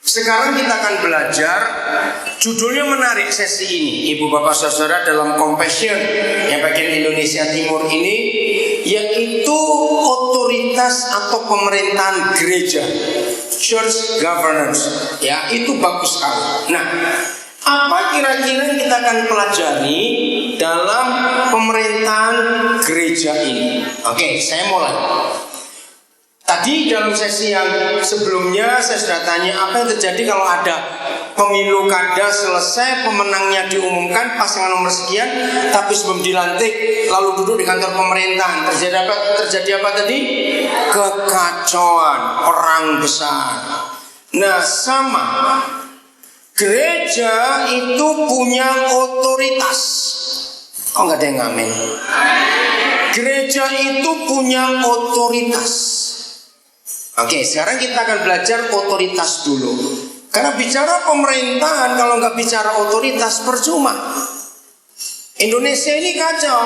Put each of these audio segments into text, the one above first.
Sekarang kita akan belajar, judulnya menarik sesi ini, Ibu Bapak Saudara, dalam Compassion yang bagian Indonesia Timur ini, yaitu otoritas atau pemerintahan gereja, church governance. Ya, itu bagus sekali. Nah, apa kira-kira yang kita akan pelajari dalam pemerintahan gereja ini? Oke, saya mulai. Tadi dalam sesi yang sebelumnya saya sudah tanya apa yang terjadi kalau ada pemilu kada selesai, pemenangnya diumumkan pasangan nomor sekian, tapi sebelum dilantik lalu duduk di kantor pemerintahan. Terjadi apa tadi? Kekacauan, perang besar. Nah, sama. Gereja itu punya otoritas. Oh, nggak ada yang ngamen. Gereja itu punya otoritas. Oke, sekarang kita akan belajar otoritas dulu. Karena bicara pemerintahan, kalau nggak bicara otoritas, percuma. Indonesia ini kacau.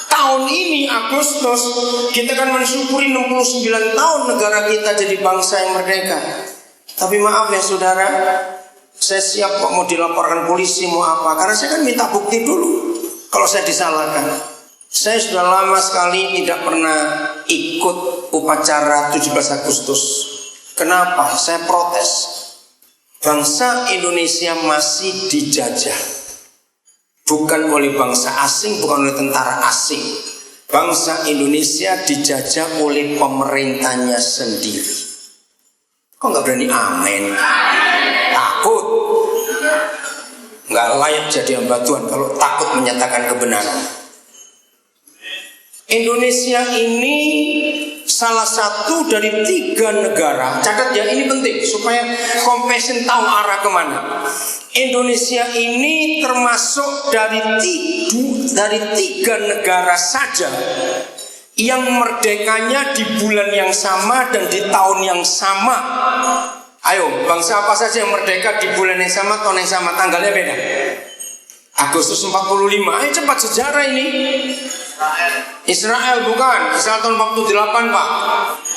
Tahun ini Agustus kita akan mensyukuri 69 tahun negara kita jadi bangsa yang merdeka. Tapi maaf ya saudara, saya siap kok mau dilaporkan polisi mau apa, karena saya kan minta bukti dulu kalau saya disalahkan. Saya sudah lama sekali tidak pernah ikut upacara 17 Agustus. Kenapa? Saya protes. Bangsa Indonesia masih dijajah. Bukan oleh bangsa asing, bukan oleh tentara asing. Bangsa Indonesia dijajah oleh pemerintahnya sendiri. Kok nggak berani amin? Takut. Nggak layak jadi hamba Tuhan kalau takut menyatakan kebenaran. Indonesia ini salah satu dari 3 negara. Catat ya, ini penting supaya Compassion tahu arah kemana. Indonesia ini termasuk dari 3 negara saja yang merdekanya di bulan yang sama dan di tahun yang sama. Ayo, bangsa apa saja yang merdeka di bulan yang sama, tahun yang sama, tanggalnya beda? Agustus 45. Ayo cepat, sejarah ini. Israel bukan, Israel tahun 48 Pak.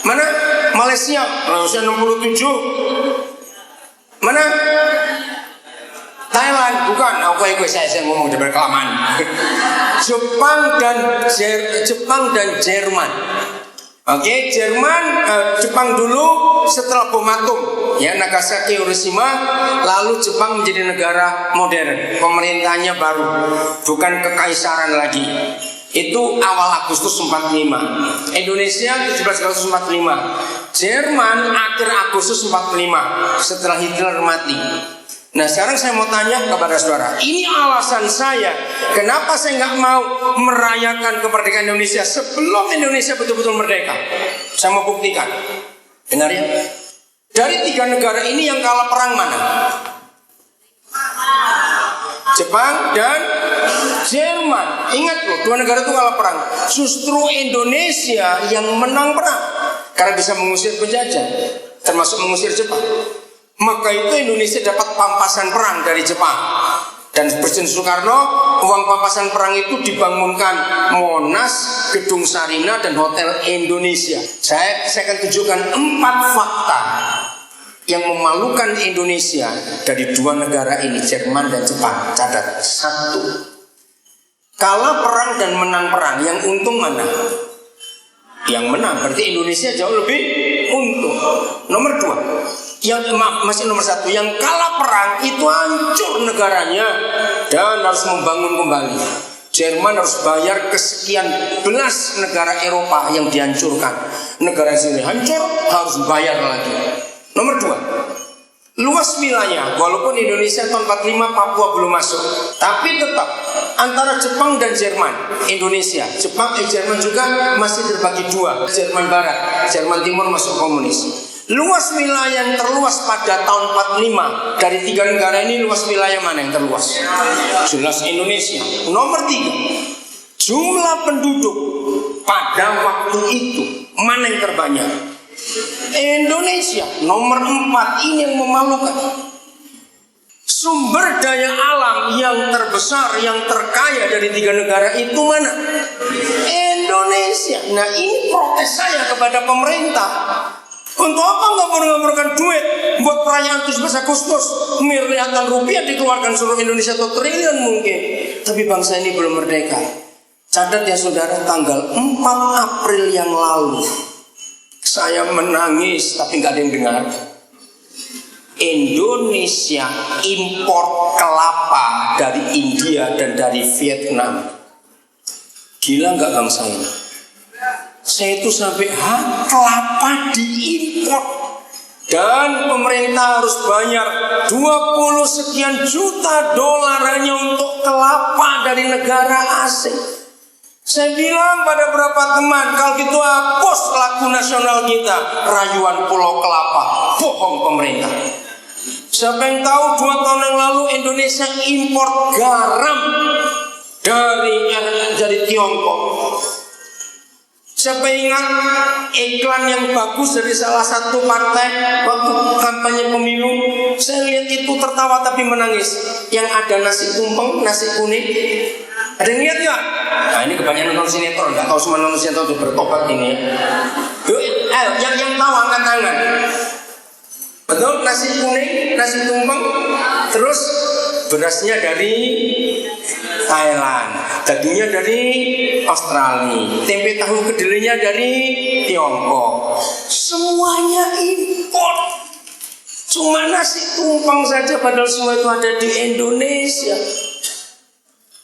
Mana? Malaysia 67. Mana? Thailand bukan. Saya ngomong dari kelamaan. Jepang dan Jerman. Oke, Jepang dulu setelah bom atom, ya, Nagasaki, Hiroshima, lalu Jepang menjadi negara modern, pemerintahnya baru, bukan kekaisaran lagi. Itu awal Agustus 45. Indonesia 17 Agustus 45. Jerman akhir Agustus 45 setelah Hitler mati. Nah, sekarang saya mau tanya kepada saudara, ini alasan saya kenapa saya nggak mau merayakan kemerdekaan Indonesia sebelum Indonesia betul-betul merdeka. Saya mau buktikan. Dengar ya. Dari 3 negara ini yang kalah perang mana? Jepang dan Jerman. Ingat loh, 2 negara itu kalah perang. Justru Indonesia yang menang perang karena bisa mengusir penjajah, termasuk mengusir Jepang. Maka itu Indonesia dapat pampasan perang dari Jepang. Dan Presiden Soekarno, uang pampasan perang itu dibangunkan Monas, Gedung Sarina, dan Hotel Indonesia. Saya akan tunjukkan 4 fakta yang memalukan Indonesia dari 2 negara ini, Jerman dan Jepang. Catat. 1. Kalah perang dan menang perang, yang untung mana? Yang menang, berarti Indonesia jauh lebih untung. Nomor 2, masih nomor 1, yang kalah perang itu hancur negaranya dan harus membangun kembali. Jerman harus bayar kesekian belas negara Eropa yang dihancurkan. Negara sini hancur, harus bayar lagi. Nomor 2, luas wilayah. Walaupun Indonesia tahun 45 Papua belum masuk, tapi tetap antara Jepang dan Jerman, Indonesia, Jerman juga masih terbagi 2. Jerman Barat, Jerman Timur masuk komunis. Luas wilayah yang terluas pada tahun 45 dari 3 negara ini, luas wilayah mana yang terluas? Jelas Indonesia. Nomor 3, jumlah penduduk pada waktu itu mana yang terbanyak? Indonesia. Nomor 4, ini yang memalukan. Sumber daya alam yang terbesar, yang terkaya dari 3 negara itu mana? Indonesia. Nah, ini protes saya kepada pemerintah. Untuk apa nggak mau mengeluarkan duit buat perayaan 17 Agustus miliaran rupiah dikeluarkan seluruh Indonesia atau triliun mungkin, tapi bangsa ini belum merdeka. Catat ya saudara, tanggal 4 April yang lalu saya menangis tapi nggak ada yang dengar. Indonesia impor kelapa dari India dan dari Vietnam. Gila nggak bangsa ini? Saya itu sampai kelapa diimpor dan pemerintah harus bayar 20 sekian juta dolar hanya untuk kelapa dari negara asing. Saya bilang pada beberapa teman, kalau gitu hapus lagu nasional kita, Rayuan Pulau Kelapa. Bohong pemerintah. Siapa yang tahu 2 tahun yang lalu Indonesia impor garam dari Tiongkok. Siapa ingat iklan yang bagus dari salah satu partai waktu kampanye pemilu? Saya lihat itu tertawa tapi menangis. Yang ada nasi tumpeng, nasi kuning. Ada yang lihat nggak? Nah ini kebanyakan nonton sinetron, nggak tahu semua nonton sinetron udah bertobat ini ya. Yuk, yang tahu angkat tangan. Betul, nasi kuning, nasi tumpeng, terus berasnya dari Thailand, dagingnya dari Australia, tempe tahu kedelainya dari Tiongkok. Semuanya impor. Cuma nasi tumpeng saja padahal semua itu ada di Indonesia.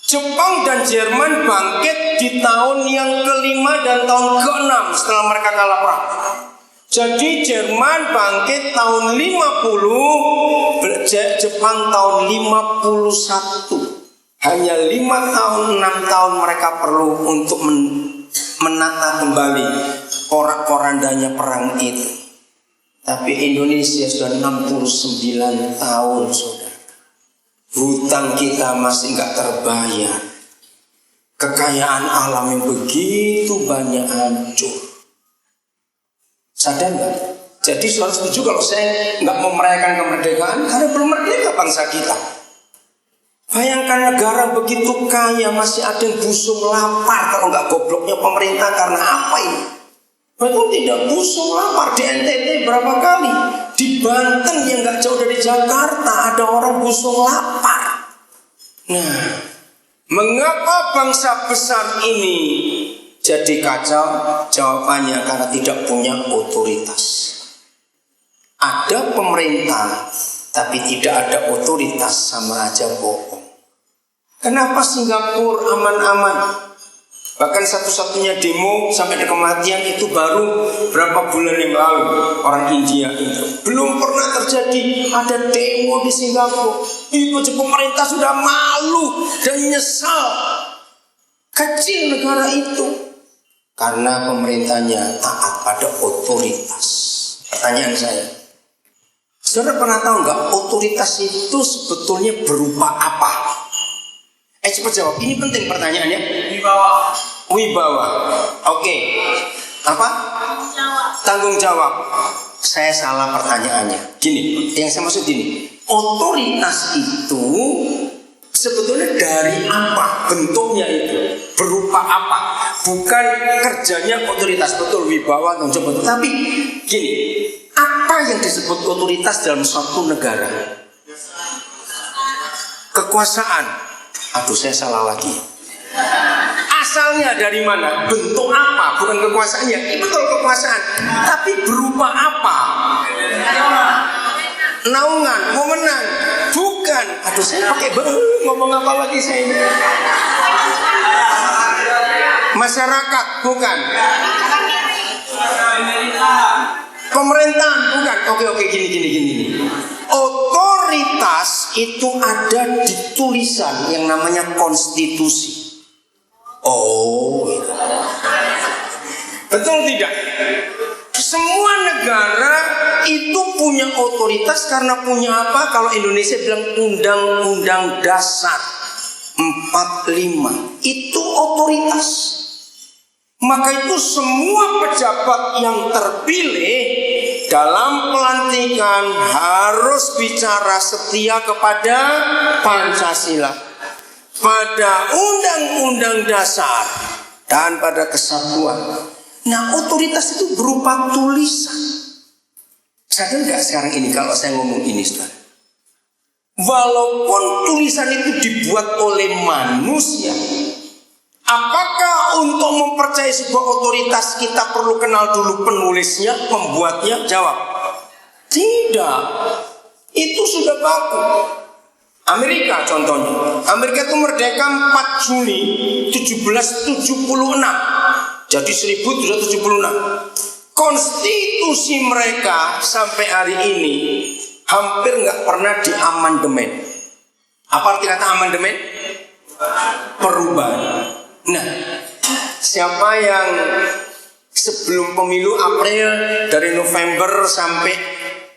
Jepang dan Jerman bangkit di tahun yang ke-5 dan tahun ke-6 setelah mereka kalah perang. Jadi Jerman bangkit tahun 50, Jepang tahun 51. Hanya 5 tahun, 6 tahun mereka perlu untuk menata kembali porak-porandanya perang itu. Tapi Indonesia sudah 69 tahun, saudara. Hutang kita masih nggak terbayar. Kekayaan alam yang begitu banyak hancur. Sadar nggak? Jadi saudara setuju kalau saya nggak mau merayakan kemerdekaan karena belum merdeka bangsa kita. Bayangkan negara begitu kaya masih ada yang busung lapar kalau nggak gobloknya pemerintah karena apa ini? Betul tidak, busung lapar. Di NTT berapa kali? Di Banten yang nggak jauh dari Jakarta ada orang busung lapar. Nah, mengapa bangsa besar ini jadi kacau? Jawabannya karena tidak punya otoritas. Ada pemerintah tapi tidak ada otoritas, sama aja bohong. Kenapa Singapura aman-aman? Bahkan satu-satunya demo sampai ada kematian itu baru berapa bulan yang lalu, orang India itu. Belum pernah terjadi ada demo di Singapura. Itu aja pemerintah sudah malu dan nyesal. Kecil negara itu karena pemerintahnya taat pada otoritas. Pertanyaan saya, saudara pernah tahu nggak otoritas itu sebetulnya berupa apa? Cepat jawab, ini penting pertanyaannya. Wibawa. Oke. Apa? Tanggung jawab. Saya salah pertanyaannya. Gini, yang saya maksud gini. Otoritas itu sebetulnya dari apa? Bentuknya itu berupa apa? Bukan kerjanya otoritas, betul wibawa tanggung jawab. Tapi gini, apa yang disebut otoritas dalam suatu negara? Kekuasaan. Aduh, saya salah lagi. Asalnya dari mana? Bentuk apa? Bukan kekuasaannya. Betul kekuasaan. Tapi berupa apa? Naungan, wewenang. Bukan. Aduh, saya pakai ngomong apa lagi saya ini? Masyarakat, bukan. Pemerintahan, bukan. Oke, gini. Otoritas itu ada di tulisan yang namanya konstitusi. Oh, betul tidak? Semua negara itu punya otoritas karena punya apa? Kalau Indonesia bilang Undang-Undang Dasar 45 itu otoritas. Maka itu semua pejabat yang terpilih dalam pelantikan harus bicara setia kepada Pancasila, pada Undang-Undang Dasar, dan pada kesatuan. Nah, otoritas itu berupa tulisan. Sadar nggak sekarang ini kalau saya ngomong ini, saudara? Walaupun tulisan itu dibuat oleh manusia, apakah untuk mempercayai sebuah otoritas kita perlu kenal dulu penulisnya, pembuatnya? Jawab, tidak. Itu sudah baku. Amerika contohnya. Amerika itu merdeka 4 Juni 1776. Jadi 1776. Konstitusi mereka sampai hari ini hampir nggak pernah diamandemen. Apa arti kata amandemen? Perubahan. Nah, siapa yang sebelum pemilu April, dari November sampai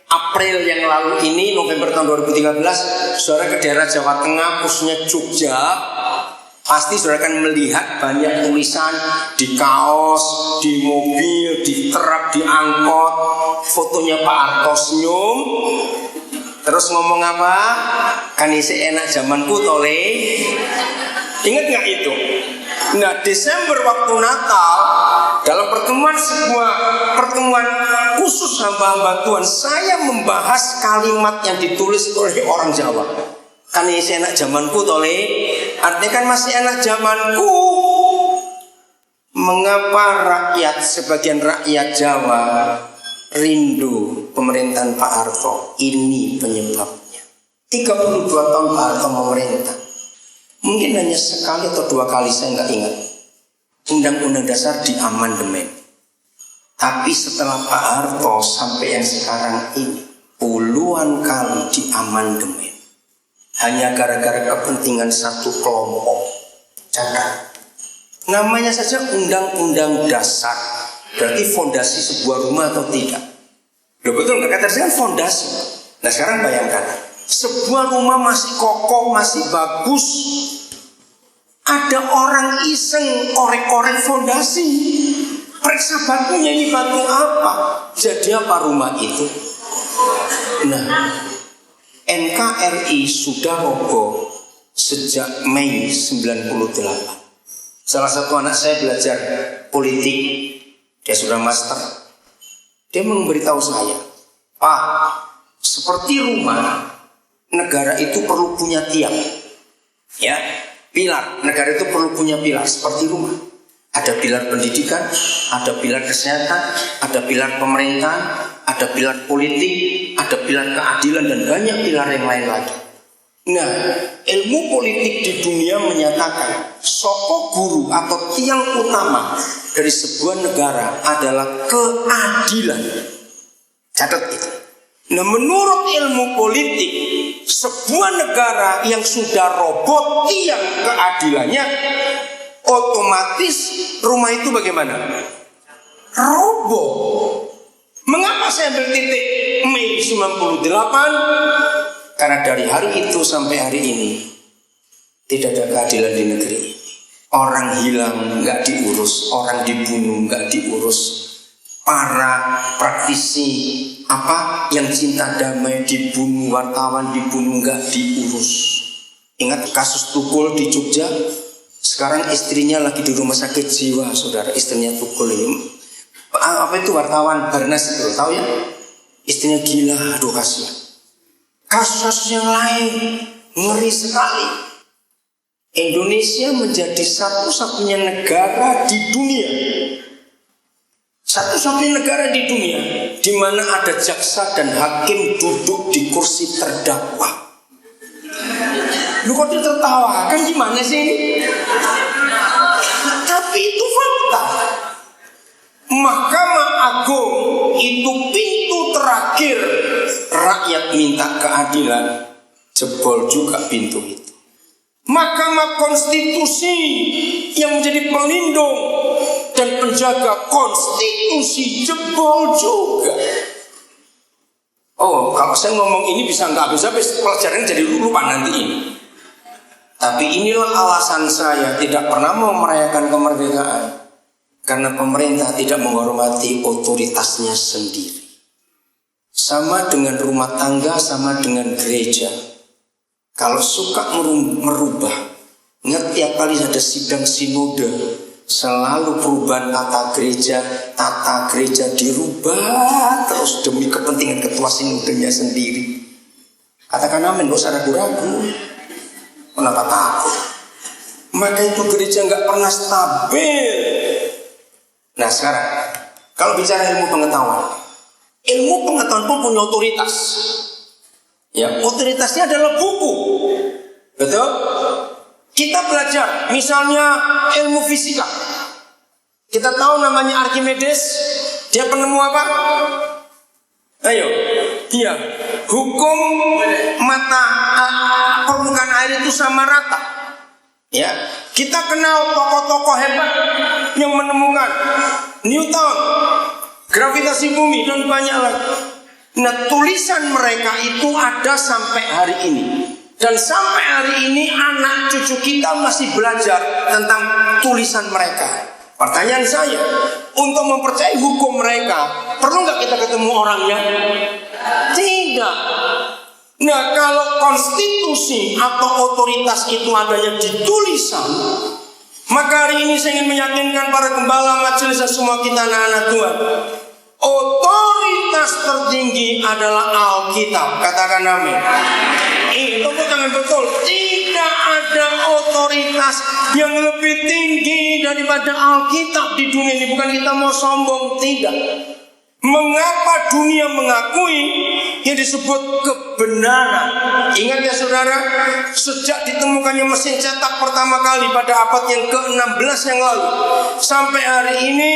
April yang lalu ini, November tahun 2013, saudara ke daerah Jawa Tengah, khususnya Jogja, pasti saudara akan melihat banyak tulisan di kaos, di mobil, di truk, di angkot, fotonya Pak Harto senyum. Terus ngomong apa? Kan isi enak zamanku tole. Ingat nggak itu? Nah, Desember waktu Natal, dalam sebuah pertemuan khusus hamba-hamba Tuhan, saya membahas kalimat yang ditulis oleh orang Jawa. Kan isi enak zamanku tole. Artinya kan masih enak zamanku. Mengapa sebagian rakyat Jawa rindu pemerintahan Pak Harto? Ini penyebabnya. 32 tahun Pak Harto memerintah. Mungkin hanya sekali atau 2 kali, saya nggak ingat, Undang-Undang Dasar diamandemen. Tapi setelah Pak Harto sampai yang sekarang ini, puluhan kali diamandemen. Hanya gara-gara kepentingan satu kelompok. Catat. Namanya saja Undang-Undang Dasar. Berarti fondasi sebuah rumah atau tidak? Loh, betul, kata saya fondasi. Nah, sekarang bayangkan, sebuah rumah masih kokoh, masih bagus, ada orang iseng korek-korek fondasi. Periksa batunya, ini batu apa? Jadi apa rumah itu? Nah, NKRI sudah roboh sejak Mei 98. Salah satu anak saya belajar politik, dia sudah master. Dia memberitahu saya, Pak, seperti rumah, negara itu perlu punya tiang. Ya, pilar. Negara itu perlu punya pilar seperti rumah. Ada pilar pendidikan, ada pilar kesehatan, ada pilar pemerintahan, ada pilar politik, ada pilar keadilan, dan banyak pilar yang lain lagi. Nah, ilmu politik di dunia menyatakan sokok guru atau tiang utama dari sebuah negara adalah keadilan. Catat itu. Nah, menurut ilmu politik, sebuah negara yang sudah roboh tiang keadilannya, otomatis rumah itu bagaimana? Roboh. Mengapa saya ambil titik Mei 98? Karena dari hari itu sampai hari ini tidak ada keadilan di negeri ini. Orang hilang nggak diurus, orang dibunuh nggak diurus. Para praktisi yang cinta damai dibunuh, wartawan dibunuh, nggak diurus. Ingat kasus Tukul di Jogja? Sekarang istrinya lagi di rumah sakit jiwa, saudara. Istrinya Tukul ini, itu wartawan Barnas itu, tahu ya? Istrinya gila, aduh kasihan. Kasus-kasus yang lain ngeri sekali. Indonesia menjadi satu-satunya negara di dunia, satu-satunya negara di dunia di mana ada jaksa dan hakim duduk di kursi terdakwa. Lu kok ditertawakan, gimana sih ini? Tapi itu fakta. Mahkamah Agung itu pintu terakhir rakyat minta keadilan, jebol juga pintu itu. Mahkamah Konstitusi yang menjadi pelindung dan penjaga konstitusi jebol juga. Oh, kalau saya ngomong ini bisa nggak habis-habis, pelajaran jadi lupa nanti ini. Tapi inilah alasan saya tidak pernah mau merayakan kemerdekaan, karena pemerintah tidak menghormati otoritasnya sendiri. Sama dengan rumah tangga, sama dengan gereja. Kalau suka merubah, ingat tiap kali ada sidang sinode, Selalu perubahan tata gereja dirubah terus demi kepentingan ketua sinodenya sendiri. Katakan amin, gak usah ragu-ragu. Kenapa takut? Maka itu gereja nggak pernah stabil. Nah sekarang, kalau bicara ilmu pengetahuan pun punya otoritas. Ya, otoritasnya adalah buku. Betul? Kita belajar, misalnya ilmu fisika. Kita tahu namanya Archimedes. Dia penemu apa? Ayo, dia hukum mata permukaan air itu sama rata. Ya, kita kenal tokoh-tokoh hebat yang menemukan Newton, gravitasi bumi dan banyak lagi. Nah, tulisan mereka itu ada sampai hari ini. Dan sampai hari ini anak cucu kita masih belajar tentang tulisan mereka. Pertanyaan saya, untuk mempercayai hukum mereka, perlu nggak kita ketemu orangnya? Tidak. Nah, kalau konstitusi atau otoritas itu adanya di tulisan, maka hari ini saya ingin meyakinkan para gembala, majelis dan semua kita anak-anak Tuhan, otoritas tertinggi adalah Alkitab. Katakan amin. Itu bukan betul. Tidak ada otoritas yang lebih tinggi daripada Alkitab di dunia ini. Bukan kita mau sombong, tidak. Mengapa dunia mengakui yang disebut kebenaran? Ingat ya saudara, sejak ditemukannya mesin cetak pertama kali pada abad yang ke-16 yang lalu, sampai hari ini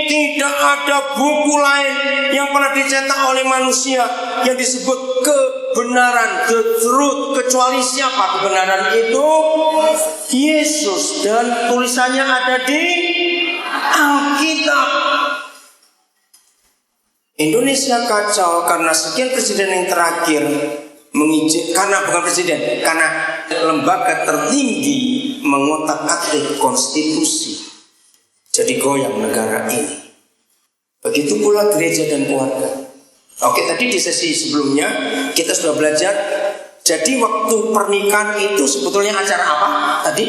tidak ada buku lain yang pernah dicetak oleh manusia yang disebut kebenaran, the truth, kecuali siapa kebenaran itu? Yesus, dan tulisannya ada di Alkitab. Indonesia kacau karena sekian presiden yang terakhir karena lembaga tertinggi mengotak-atik konstitusi. Jadi goyang negara ini. Begitu pula gereja dan keluarga. Oke, tadi di sesi sebelumnya kita sudah belajar. Jadi waktu pernikahan itu sebetulnya acara apa? Tadi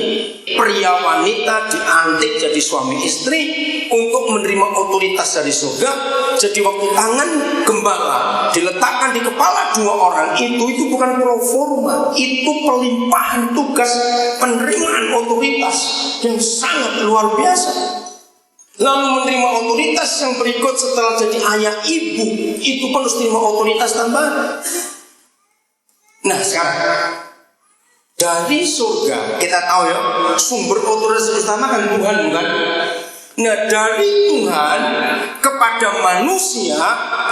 pria wanita diantik jadi suami istri untuk menerima otoritas dari surga. Jadi waktu tangan gembala diletakkan di kepala dua orang itu bukan pro forma, itu pelimpahan tugas penerimaan otoritas yang sangat luar biasa. Lalu menerima otoritas yang berikut setelah jadi ayah ibu, itu pun harus terima otoritas tambahan. Nah sekarang dari surga kita tahu ya, sumber otoritas pertama kan Tuhan, bukan? Nah dari Tuhan kepada manusia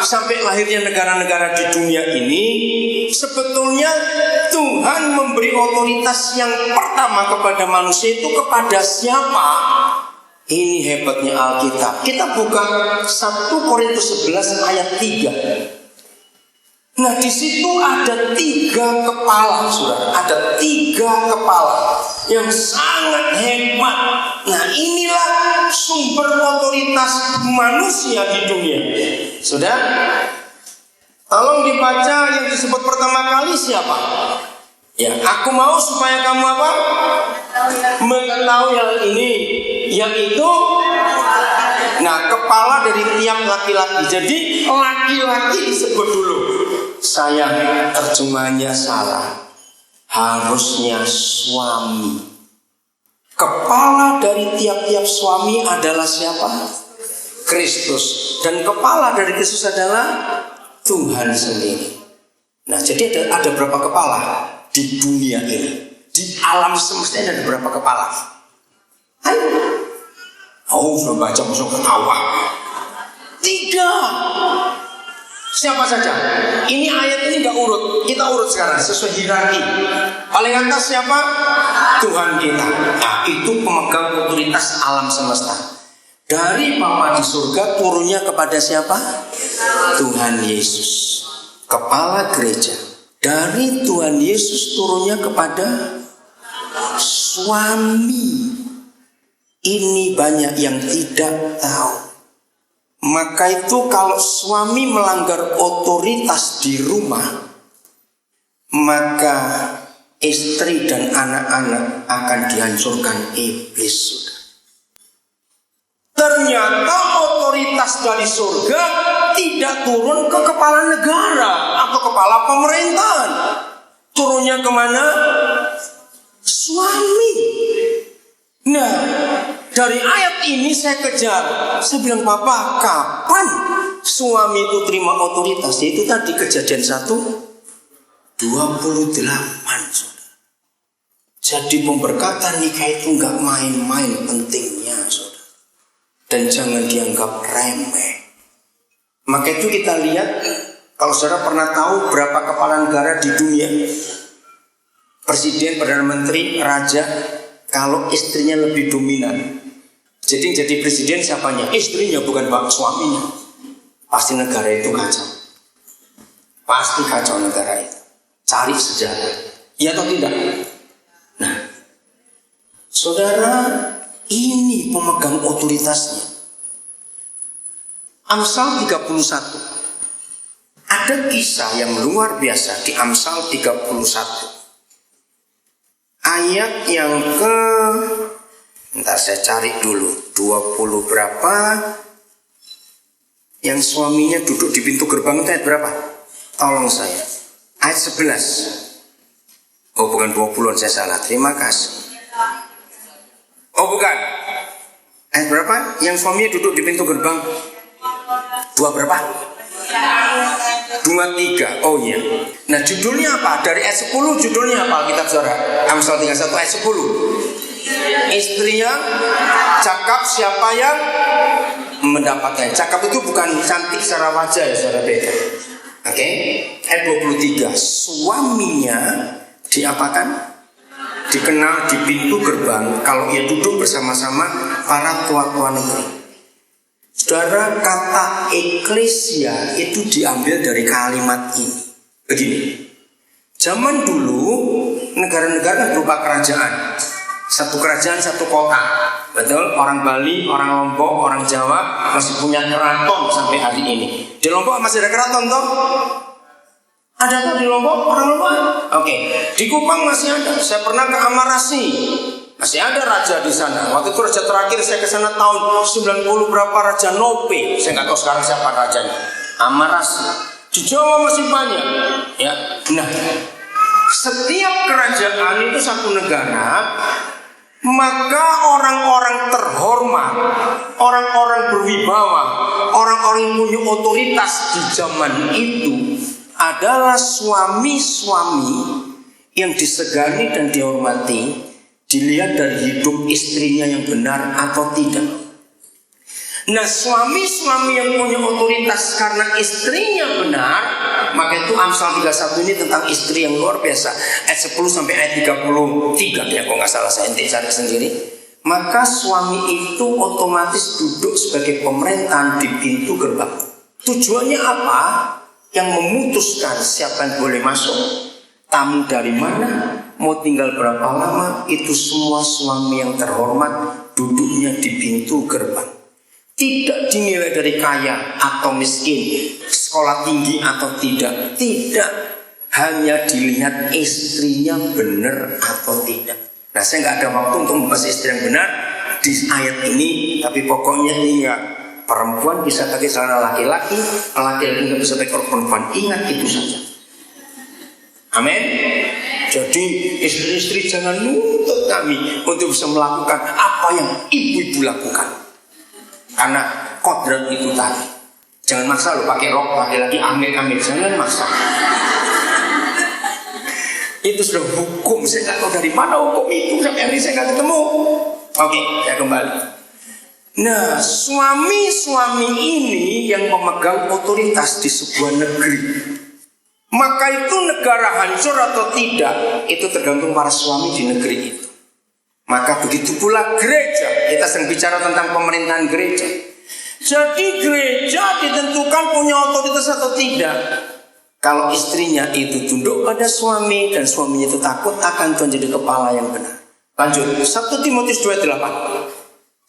sampai lahirnya negara-negara di dunia ini, sebetulnya Tuhan memberi otoritas yang pertama kepada manusia itu kepada siapa? Ini hebatnya Alkitab. Kita buka 1 Korintus 11 ayat 3. Nah di situ ada 3 kepala, saudara. Ada 3 kepala yang sangat hebat. Nah inilah sumber otoritas manusia di dunia. Sudah? Tolong dibaca yang disebut pertama kali siapa? Ya, aku mau supaya kamu apa? Mengetahui hal ini, yaitu kepala dari tiap laki-laki. Jadi laki-laki disebut dulu. Sayang, terjemahannya salah. Harusnya suami. Kepala dari tiap-tiap suami adalah siapa? Kristus. Dan kepala dari Kristus adalah Tuhan sendiri. Nah, jadi ada berapa kepala di dunia ini? Di alam semesta ada berapa kepala? Ayo. Oh, sudah baca masuk ketawa. 3. Siapa saja? Ini ayat ini gak urut. Kita urut sekarang sesuai hierarki. Paling atas siapa? Tuhan kita. Nah, itu pemegang otoritas alam semesta. Dari Bapa di surga turunnya kepada siapa? Tuhan Yesus, kepala gereja. Dari Tuhan Yesus turunnya kepada suami. Ini banyak yang tidak tahu. Maka itu kalau suami melanggar otoritas di rumah, maka istri dan anak-anak akan dihancurkan iblis. Ternyata otoritas dari surga tidak turun ke kepala negara atau kepala pemerintahan. Turunnya kemana? Suami. Nah, dari ayat ini saya kejar. Saya bilang, Papa, kapan suami itu terima otoritas? Itu tadi Kejadian 1:28, saudara. Jadi pemberkatan nikah itu nggak main-main pentingnya, saudara. Dan jangan dianggap remeh. Maka itu kita lihat, kalau saudara pernah tahu berapa kepala negara di dunia, presiden, perdana menteri, raja, kalau istrinya lebih dominan, jadi presiden siapanya? Istrinya, bukan suaminya. Pasti negara itu kacau. Pasti kacau negara itu. Cari sejarah. Iya atau tidak? Nah, saudara, ini pemegang otoritasnya. Amsal 31. Ada kisah yang luar biasa di Amsal 31. Ayat yang bentar saya cari dulu, 20 berapa? Yang suaminya duduk di pintu gerbang itu ayat berapa? Tolong saya. Ayat 11. Oh, bukan 20, saya salah. Terima kasih. Oh, bukan. Ayat berapa? Yang suaminya duduk di pintu gerbang. 2 berapa? 23. Oh iya. Nah, judulnya apa? Dari ayat 10 judulnya apa kitab saudara? Amsal 31 ayat 10. Istrinya cakap, siapa yang mendapatkan. Cakap itu bukan cantik secara wajah ya, saudara, beda. Oke. Ayat 23. Suaminya diapakan? Dikenal di pintu gerbang kalau ia duduk bersama-sama para tua-tua negeri. Saudara, kata eklesia itu diambil dari kalimat ini. Begini, zaman dulu negara-negara berupa kerajaan. Satu kerajaan, satu kota. Betul, orang Bali, orang Lombok, orang Jawa masih punya keraton sampai hari ini. Di Lombok masih ada keraton toh? Ada tuh di Lombok, orang Lombok? Oke. Di Kupang masih ada. Saya pernah ke Amarasi. Masih ada raja di sana. Waktu itu raja terakhir saya ke sana tahun 90 berapa, Raja Nope. Saya nggak tahu sekarang siapa rajanya. Amarasi. Di Jawa masih banyak. Ya. Nah, setiap kerajaan itu satu negara, maka orang-orang terhormat, orang-orang berwibawa, orang-orang yang punya otoritas di zaman itu adalah suami-suami yang disegani dan dihormati, dilihat dari hidup istrinya yang benar atau tidak. Nah, suami-suami yang punya otoritas karena istrinya benar, maka itu Amsal 31 ini tentang istri yang luar biasa. Ayat 10 sampai ayat 33 ya, kalau nggak salah, saya cari sendiri. Maka suami itu otomatis duduk sebagai pemerintahan di pintu gerbang. Tujuannya apa? Yang memutuskan siapa yang boleh masuk, tamu dari mana, mau tinggal berapa lama, itu semua suami yang terhormat duduknya di pintu gerbang. Tidak dinilai dari kaya atau miskin, sekolah tinggi atau tidak. Tidak, hanya dilihat istrinya benar atau tidak. Nah, saya nggak ada waktu untuk membahas istri yang benar di ayat ini, tapi pokoknya ingat, perempuan bisa pakai celana laki-laki, laki-laki nggak bisa pakai perempuan. Ingat itu saja. Amin. Jadi istri-istri jangan nuntut kami untuk bisa melakukan apa yang ibu-ibu lakukan, karena kodrat itu tadi. Jangan maksa lo pakai rok laki-laki, ambil jangan maksa. Itu sudah hukum. Saya nggak tahu dari mana hukum itu, sampai hari ini saya nggak ketemu. Oke, saya kembali. Nah, suami-suami ini yang memegang otoritas di sebuah negeri. Maka itu negara hancur atau tidak, itu tergantung para suami di negeri itu. Maka begitu pula gereja. Kita sedang bicara tentang pemerintahan gereja. Jadi gereja ditentukan punya otoritas atau tidak. Kalau istrinya itu tunduk pada suami dan suaminya itu takut, akan menjadi kepala yang benar. Lanjut, 1 Timotius 2 ayat 8.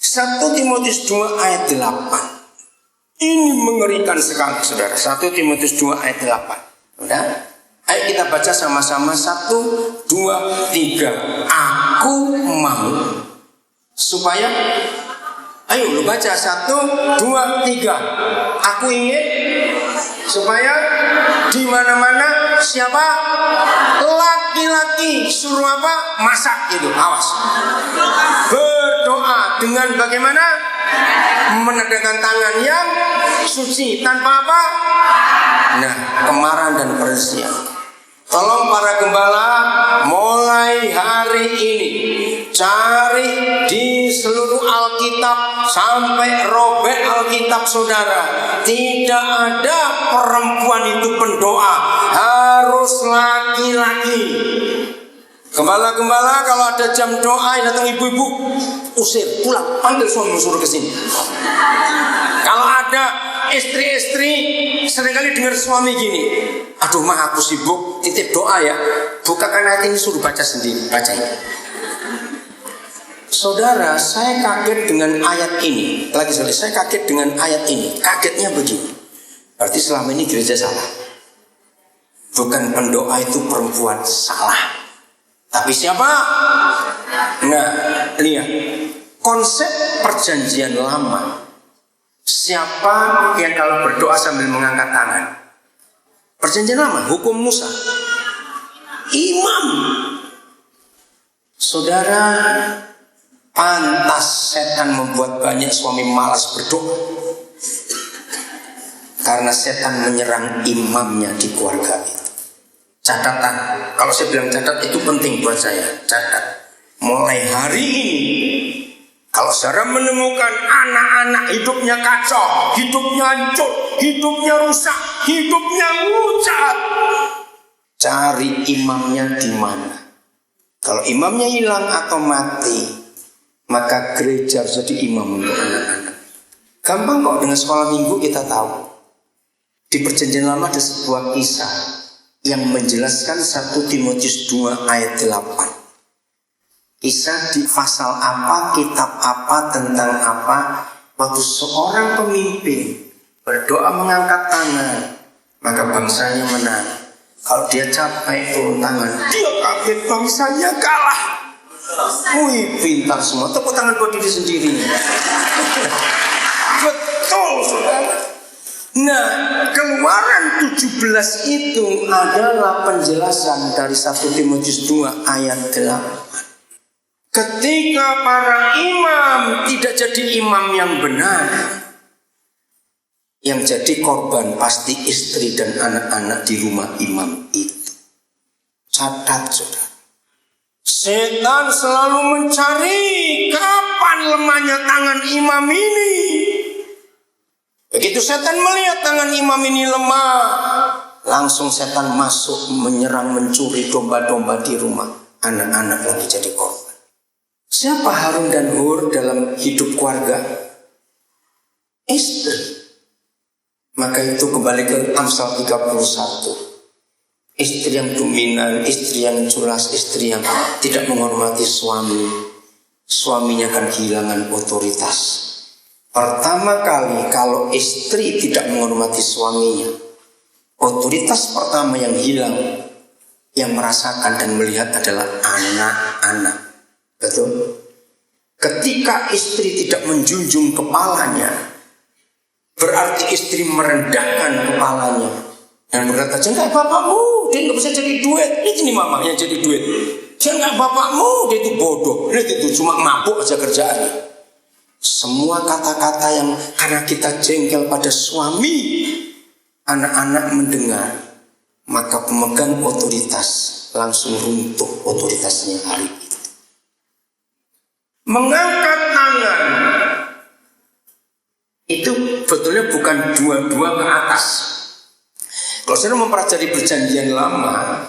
1 Timotius 2 ayat 8. Ini mengerikan sekali, saudara. 1 Timotius 2 ayat 8. Udah? Ayo kita baca sama-sama. 1, 2, 3. Aku mau supaya Ayo lu baca 1, 2, 3. Aku ingin supaya di mana-mana siapa laki-laki suruh apa masak gitu. Awas. Berdoa dengan bagaimana? Menadahkan tangan yang suci tanpa apa? Nah, kemarahan dan perselisihan. Tolong para gembala mulai hari ini cari di seluruh Alkitab sampai robek Alkitab saudara. Tidak ada perempuan itu pendoa, harus laki-laki. Gembala-gembala kalau ada jam doa datang ibu-ibu, usir, pulang, panggil suami suruh ke sini. Kalau ada istri-istri seringkali dengar suami gini, aduh mah aku sibuk, titip doa ya. Bukakan hati ini suruh baca sendiri, bacain. Saudara, saya kaget dengan ayat ini. Lagi sekali, saya kaget dengan ayat ini. Kagetnya begini. Berarti selama ini gereja salah. Bukan pendoa itu perempuan, salah. Tapi siapa? Nah, lihat. Konsep perjanjian lama. Siapa yang kalau berdoa sambil mengangkat tangan? Perjanjian lama, hukum Musa. Imam. Saudara, pantas setan membuat banyak suami malas berdoa. Karena setan menyerang imamnya di keluarga itu. Catatan, kalau saya bilang catat itu penting buat saya. Catat, mulai hari ini kalau saudara menemukan anak-anak hidupnya kacau, hidupnya hancur, hidupnya rusak, hidupnya ngucat, cari imamnya di mana. Kalau imamnya hilang atau mati, maka gereja harus jadi imam untuk anak-anak. Gampang kok, dengan sekolah minggu kita tahu. Di perjanjian lama ada sebuah kisah yang menjelaskan 1 Timotius 2 ayat 8. Kisah di pasal apa, kitab apa, tentang apa. Waktu seorang pemimpin berdoa mengangkat tangan, maka bangsanya menang. Kalau dia capek turun tangan, dia kaget bangsanya kalah. Wih, pintar semua. Tepuk tangan buat diri sendiri. Betul, saudara. Nah, Keluaran 17 itu adalah penjelasan dari 1 Timotius 2 ayat 8. Ketika para imam tidak jadi imam yang benar, yang jadi korban pasti istri dan anak-anak di rumah imam itu. Catat, saudara. Setan selalu mencari kapan lemahnya tangan imam ini. Begitu setan melihat tangan imam ini lemah, langsung setan masuk menyerang, mencuri domba-domba di rumah. Anak-anak lagi jadi korban. Siapa Harun dan Hur dalam hidup keluarga? Istri. Maka itu kembali ke Amsal 31. Istri yang dominan, istri yang culas, istri yang tidak menghormati suami, suaminya akan kehilangan otoritas. Pertama kali kalau istri tidak menghormati suaminya, otoritas pertama yang hilang, yang merasakan dan melihat adalah anak-anak. Betul? Ketika istri tidak menjunjung kepalanya, berarti istri merendahkan kepalanya dan berkata, jangan bapakmu, dia nggak bisa jadi duit. Ini mamanya jadi duit. Jangan bapakmu, dia itu bodoh. Dia itu cuma mabuk aja kerjaannya. Semua kata-kata yang karena kita jengkel pada suami, anak-anak mendengar, maka pemegang otoritas langsung runtuh otoritasnya hari itu. Mengangkat tangan itu betulnya bukan dua-dua ke atas. Kalau saya mempelajari perjanjian lama,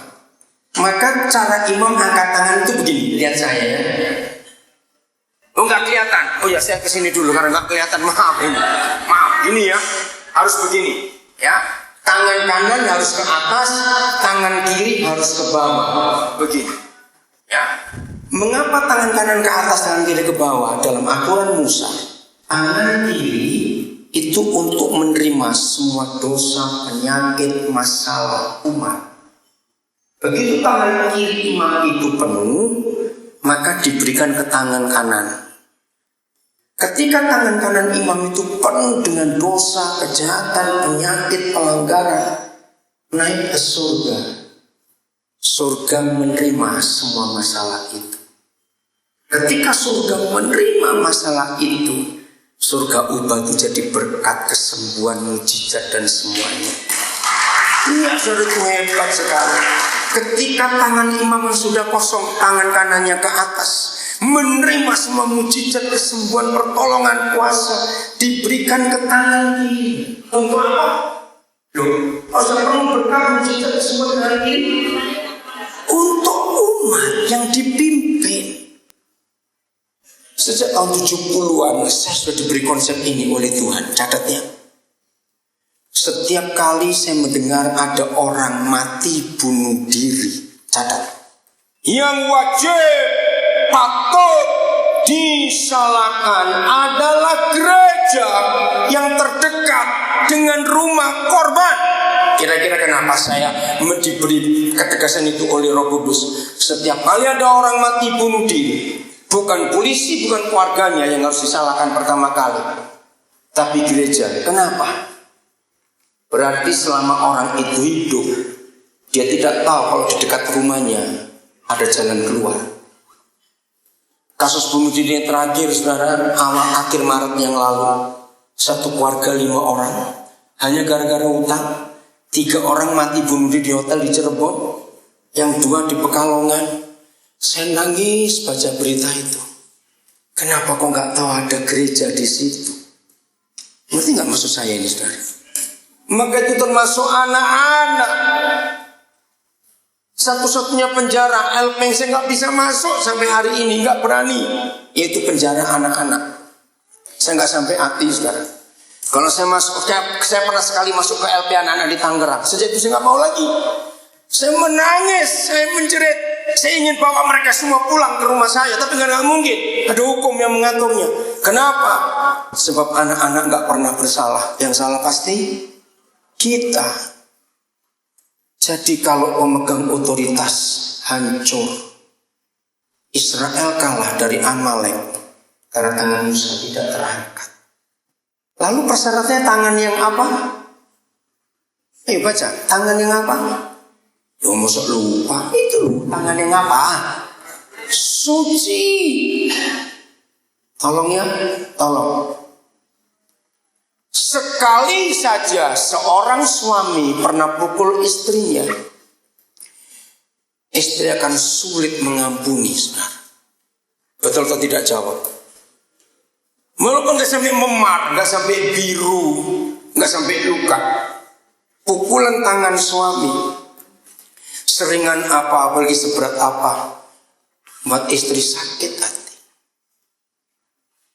maka cara imam angkat tangan itu begini. Lihat saya ya. Oh, nggak kelihatan. Oh ya, saya kesini dulu karena nggak kelihatan. Maaf ini. Maaf ini ya. Harus begini ya. Tangan kanan harus ke atas, tangan kiri harus ke bawah. Begini ya. Mengapa tangan kanan ke atas, tangan kiri ke bawah? Dalam aturan Musa, tangan kiri itu untuk menerima semua dosa, penyakit, masalah umat. Begitu tangan kiri imam itu penuh, maka diberikan ke tangan kanan. Ketika tangan kanan imam itu penuh dengan dosa, kejahatan, penyakit, pelanggaran, naik ke surga. Surga menerima semua masalah itu. Ketika surga menerima masalah itu, surga ubah itu jadi berkat, kesembuhan, mujizat dan semuanya. Iya, saudara, itu hebat sekali. Ketika tangan imam yang sudah kosong, tangan kanannya ke atas, menerima semua mujizat, kesembuhan, pertolongan, kuasa, diberikan ke tangan kiri. Untuk apa? Loh, saya perlu berkat, mujizat, kesembuhan tangan kiri untuk umat yang dipimpin. Sejak tahun 70-an saya sudah diberi konsep ini oleh Tuhan. Catatnya, setiap kali saya mendengar ada orang mati bunuh diri, catat, yang wajib patut disalahkan adalah gereja yang terdekat dengan rumah korban. Kira-kira kenapa saya diberi ketegasan itu oleh Roh Kudus? Setiap kali ada orang mati bunuh diri, bukan polisi, bukan keluarganya yang harus disalahkan pertama kali, tapi gereja. Kenapa? Berarti selama orang itu hidup, dia tidak tahu kalau di dekat rumahnya ada jalan keluar. Kasus bunuh diri yang terakhir, saudara, akhir Maret yang lalu, satu keluarga 5 orang, hanya gara-gara utang. 3 orang mati bunuh diri di hotel di Cirebon, yang 2 di Pekalongan. Saya nangis baca berita itu. Kenapa kok nggak tahu ada gereja di situ? Ngerti nggak maksud saya ini, saudara? Maka itu termasuk anak-anak. Satu-satunya penjara Elpeng saya nggak bisa masuk sampai hari ini, nggak berani, yaitu penjara anak-anak. Saya nggak sampai hati, saudara. Kalau saya masuk, saya pernah sekali masuk ke LP anak-anak di Tangerang. Sejak itu saya nggak mau lagi. Saya menangis, saya menjerit. Saya ingin bawa mereka semua pulang ke rumah saya, tapi nggak mungkin. Ada hukum yang mengaturnya. Kenapa? Sebab anak-anak nggak pernah bersalah. Yang salah pasti kita. Jadi kalau pemegang otoritas hancur, Israel kalah dari Amalek karena tangan Musa tidak terangkat. Lalu persyaratnya tangan yang apa? Ayo baca, tangan yang apa? Loh, masa lupa? Itu tangan yang apa? Suci. Tolong ya, tolong. Sekali saja seorang suami pernah pukul istrinya, istri akan sulit mengampuni, saudara. Betul atau tidak? Jawab. Walaupun gak sampai memar, gak sampai biru, gak sampai luka, pukulan tangan suami, seringan apa, apalagi seberat apa, buat istri sakit hati.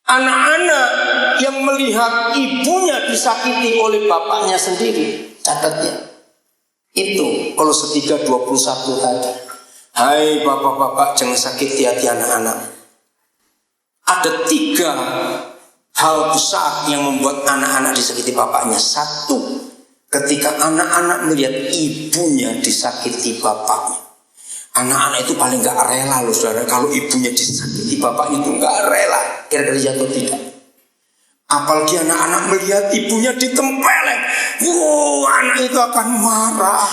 Anak-anak yang melihat ibunya disakiti oleh bapaknya sendiri, catatnya itu Kolose 3:21 tadi. Hai bapak-bapak, jangan sakiti hati anak-anak. Ada 3 hal besar yang membuat anak-anak disakiti bapaknya. 1, ketika anak-anak melihat ibunya disakiti bapaknya. Anak-anak itu paling gak rela loh, saudara. Kalau ibunya disakiti bapaknya itu gak rela. Kira-kira jatuh tidak? Apalagi anak-anak melihat ibunya ditempeleng. Anak itu akan marah.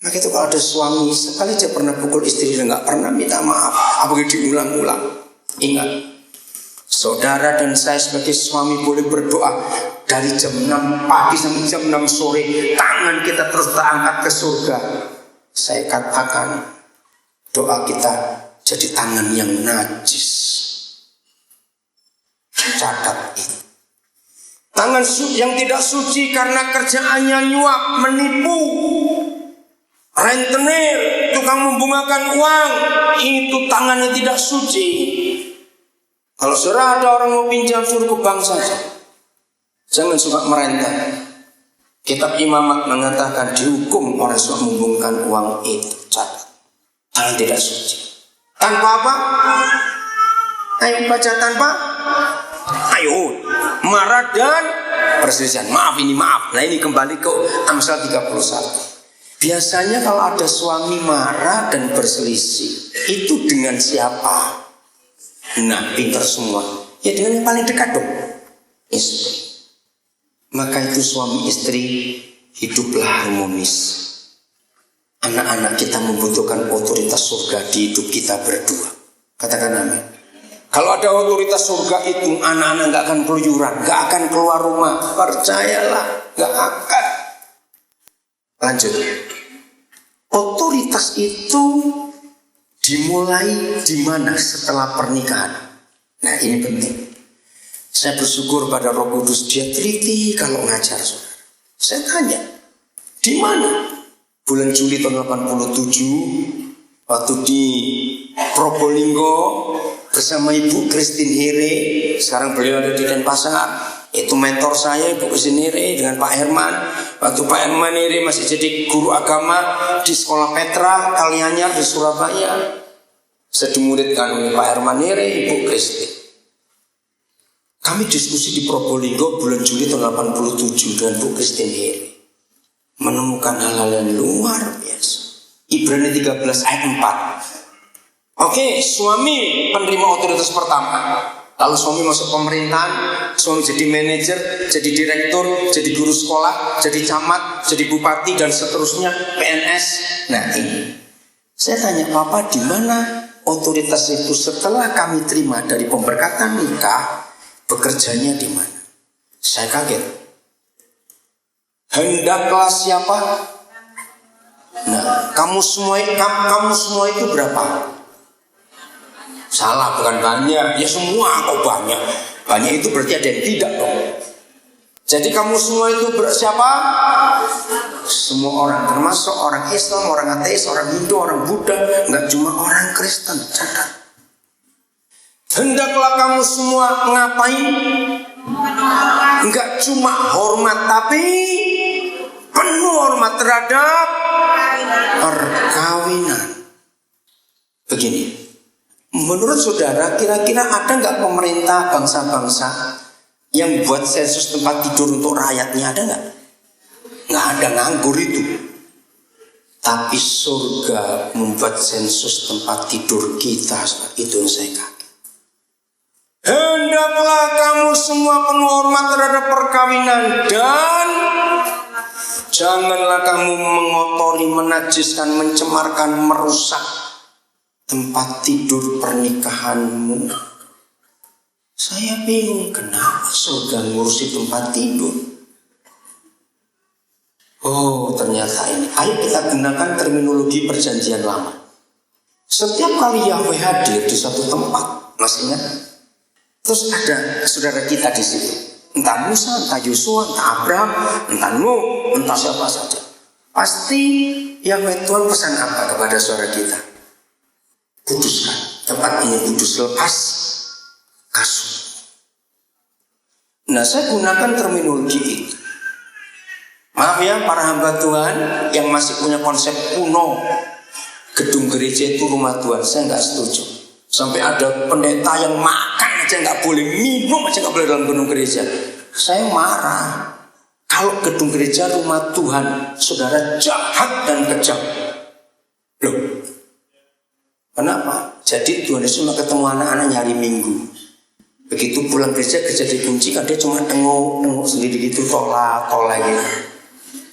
Maka itu kalau ada suami sekali dia pernah pukul istri dan gak pernah minta maaf, apalagi diulang-ulang. Ingat, saudara dan saya sebagai suami boleh berdoa dari jam 6 pagi sampai jam 6 sore, tangan kita terus terangkat ke surga. Saya katakan doa kita jadi tangan yang najis. Catat itu. Tangan yang tidak suci karena kerjaannya nyuap, menipu, rentenir, tukang membungakan uang, itu tangannya tidak suci. Kalau saudara ada orang mau pinjam, suruh ke bank saja. Jangan suka merenteng. Kitab Imamat mengatakan dihukum orang suka membungkam uang itu. Catat, tangan tidak suci. Tanpa apa? Ayo baca tanpa. Ayo, marah dan perselisihan. Maaf ini maaf. Nah ini kembali ke Amsal 31. Biasanya kalau ada suami marah dan berselisih, itu dengan siapa? Nah, pintar semua. Ya dengan yang paling dekat dong, istri. Maka itu suami istri hiduplah harmonis. Anak-anak kita membutuhkan otoritas surga di hidup kita berdua. Katakan amin. Kalau ada otoritas surga itu, anak-anak gak akan keluyuran, gak akan keluar rumah. Percayalah, gak akan. Lanjut. Otoritas itu dimulai di mana setelah pernikahan. Nah ini penting. Saya bersyukur pada Roh Kudus, dia teliti kalau ngajar saudara. Saya tanya, di mana? Bulan Juli tahun 87, waktu di Probolinggo bersama Ibu Christine Here, sekarang beliau ada di Denpasar. Itu mentor saya, Ibu Christine Here dengan Pak Herman. Waktu Pak Herman Here masih jadi guru agama di sekolah Petra Kalianyar di Surabaya. Saya dimuridkan oleh Pak Herman Here, Ibu Christine. Kami diskusi di Probolinggo bulan Juli tahun 87 dengan Bu Christine Here. Menemukan hal-hal yang luar biasa. Ibrani 13 ayat 4. Oke, suami penerima otoritas pertama. Lalu suami masuk pemerintahan, suami jadi manajer, jadi direktur, jadi guru sekolah, jadi camat, jadi bupati dan seterusnya, PNS. Nah ini, saya tanya Papa, di mana otoritas itu setelah kami terima dari pemberkatan nikah, bekerjanya di mana? Saya kaget. Hendaklah siapa? Nah, kamu semua itu berapa? Salah, bukan banyak. Ya semua kok banyak. Banyak itu berarti ada yang tidak dong. Jadi kamu semua itu siapa? Semua orang, termasuk orang Islam, orang ateis, orang Hindu, orang Buddha, enggak cuma orang Kristen. Catat. Hendaklah kamu semua ngapain? Enggak cuma hormat, tapi penuh hormat terhadap perkawinan. Begini, menurut saudara, kira-kira ada nggak pemerintah bangsa-bangsa yang buat sensus tempat tidur untuk rakyatnya? Ada nggak? Nggak ada, nganggur itu. Tapi surga membuat sensus tempat tidur kita. Itu yang saya kaget. Hendaklah kamu semua penuh hormat terhadap perkawinan dan janganlah kamu mengotori, menajiskan, mencemarkan, merusak tempat tidur pernikahanmu. Saya bingung kenapa surga ngurusi tempat tidur. Oh ternyata ini. Ayo kita gunakan terminologi perjanjian lama. Setiap kali Yahweh hadir di satu tempat, masih ingat? Terus ada saudara kita di situ. Entah Musa, entah Yosua, entah Abraham, entah Nuh, entah siapa saja. Pasti Yahweh Tuhan pesan apa kepada saudara kita? Kuduskan tempat ini, kudus, lepas kasut. Nah saya gunakan terminologi itu. Maaf ya para hamba Tuhan yang masih punya konsep kuno, gedung gereja itu rumah Tuhan. Saya nggak setuju. Sampai ada pendeta yang makan aja nggak boleh, minum aja nggak boleh dalam gedung gereja. Saya marah. Kalau gedung gereja rumah Tuhan, saudara jahat dan kejam. Loh, kenapa? Jadi Tuhan Yesus mau ketemu anak-anaknya hari Minggu. Begitu pulang gereja dikunci kan dia cuma tengok sendiri gitu, tolak gitu.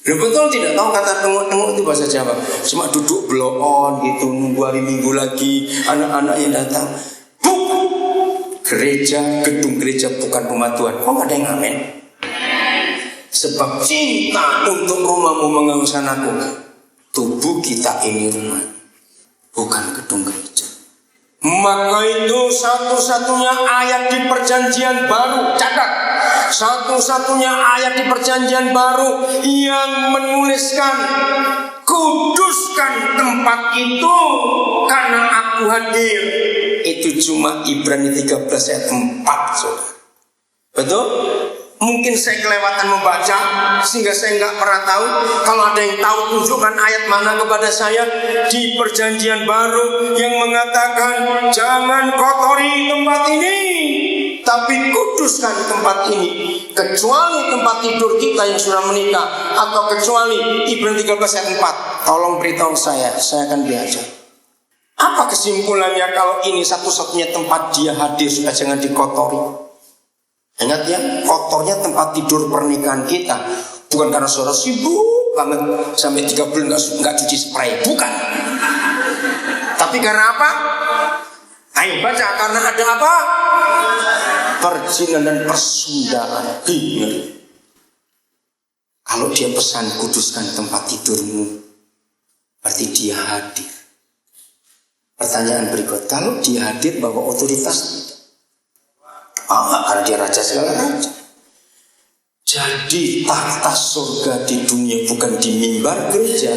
Loh betul tidak tahu kata tengok itu bahasa Jawa. Cuma duduk bloon gitu, nunggu hari Minggu lagi, anak-anak yang datang. Gereja, gedung gereja bukan rumah Tuhan. Kok ada yang amin? Sebab cinta untuk rumahmu mengauskan aku. Tubuh kita ini rumah, bukan gedung gereja. Maka itu satu-satunya ayat di perjanjian baru. Catat, satu-satunya ayat di perjanjian baru yang menuliskan kuduskan tempat itu karena aku hadir. Itu cuma Ibrani 13 ayat 4, saudara. Betul? Mungkin saya kelewatan membaca sehingga saya nggak pernah tahu. Kalau ada yang tahu tunjukkan ayat mana kepada saya di perjanjian baru yang mengatakan jangan kotori tempat ini, tapi kuduskan tempat ini, kecuali tempat tidur kita yang sudah menikah, atau kecuali Ibrani 13 ayat 4. Tolong beritahu saya akan belajar. Apa kesimpulannya kalau ini satu-satunya tempat dia hadir, sudah jangan dikotori. Ingat ya, kotornya tempat tidur pernikahan kita. Bukan karena saudara sibuk banget sampai 3 bulan nggak cuci spray, bukan. Tapi karena apa? Ayo baca, karena ada apa? Perjinan dan persundaran. Benar. Kalau dia pesan kuduskan tempat tidurmu, berarti dia hadir. Pertanyaan berikut, kalau dia hadir bawa otoritas? Karena dia raja segala raja. Jadi tahta surga di dunia bukan di mimbar gereja,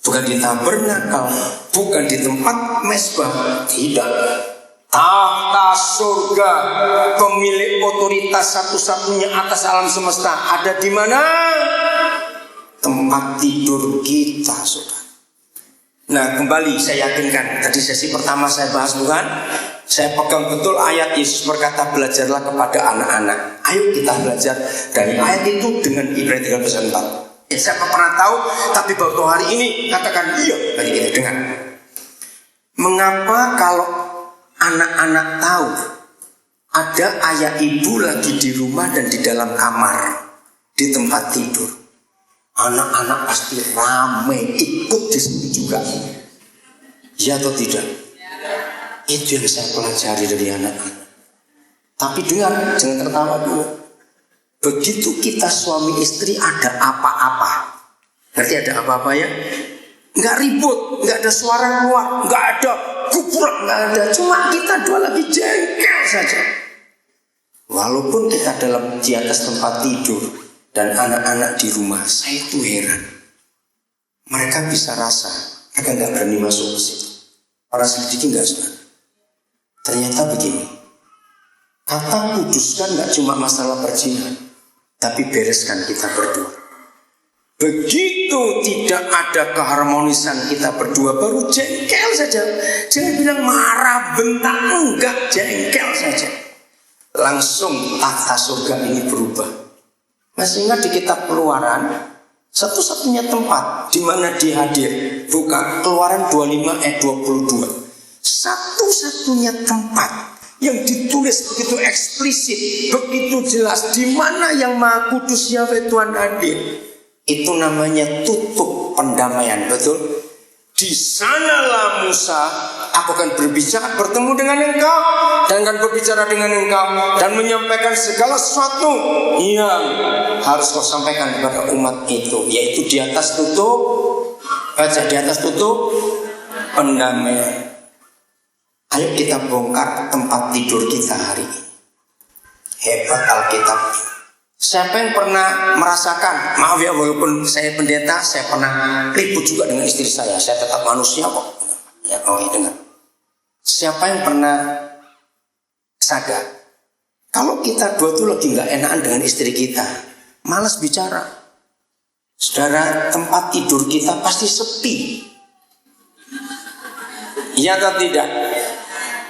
bukan di tabernakal, bukan di tempat mesbah, tidak. Tahta surga, pemilik otoritas satu-satunya atas alam semesta, ada di mana? Tempat tidur kita, saudara. Nah, kembali saya yakinkan, tadi sesi pertama saya bahas bukan? Saya pegang betul ayat Yesus berkata, belajarlah kepada anak-anak. Ayo kita belajar dari ayat itu dengan Ibrani 13:4. Siapa pernah tahu, tapi baru hari ini katakan iya bagi kita. Dengar. Mengapa kalau anak-anak tahu ada ayah ibu lagi di rumah dan di dalam kamar, di tempat tidur, anak-anak pasti ramai ikut di situ juga. Ya atau tidak? Itu yang saya pelajari dari anak-anak. Tapi dengar, jangan tertawa dulu. Begitu kita suami istri ada apa-apa, berarti ada apa-apa ya? Nggak ribut, nggak ada suara keluar, nggak ada gubrak, nggak ada. Cuma kita dua lagi jengkel saja. Walaupun kita di atas tempat tidur dan anak-anak di rumah, saya itu heran. Mereka bisa rasa, mereka nggak berani masuk ke situ. Orang sedikit nggak suka. Ternyata begini, kata kuduskan nggak cuma masalah perjinan, tapi bereskan kita berdua. Begitu tidak ada keharmonisan kita berdua, baru jengkel saja. Jangan bilang marah, bentak, enggak, jengkel saja. Langsung tahta surga ini berubah. Masih ingat di kitab Keluaran, satu-satunya tempat di mana dia hadir, buka Keluaran 25 ayat 22. Satu-satunya tempat yang ditulis begitu eksplisit, begitu jelas, di mana yang Maha Kudus Yahweh Tuhan hadir. Itu namanya tutup pendamaian, betul? Di sanalah Musa, aku akan berbicara, bertemu dengan engkau, dan akan berbicara dengan engkau, dan menyampaikan segala sesuatu yang harus kau sampaikan kepada umat itu, yaitu di atas tutup, baca di atas tutup pendamaian. Ayo kita bongkar tempat tidur kita hari ini. Hebat Alkitab. Siapa yang pernah merasakan, maaf ya walaupun saya pendeta, saya pernah ribut juga dengan istri saya tetap manusia kok. Ya kalau dengar. Siapa yang pernah sadar, kalau kita dua tuh lagi nggak enakan dengan istri kita, malas bicara. Saudara, tempat tidur kita pasti sepi. Iya atau tidak?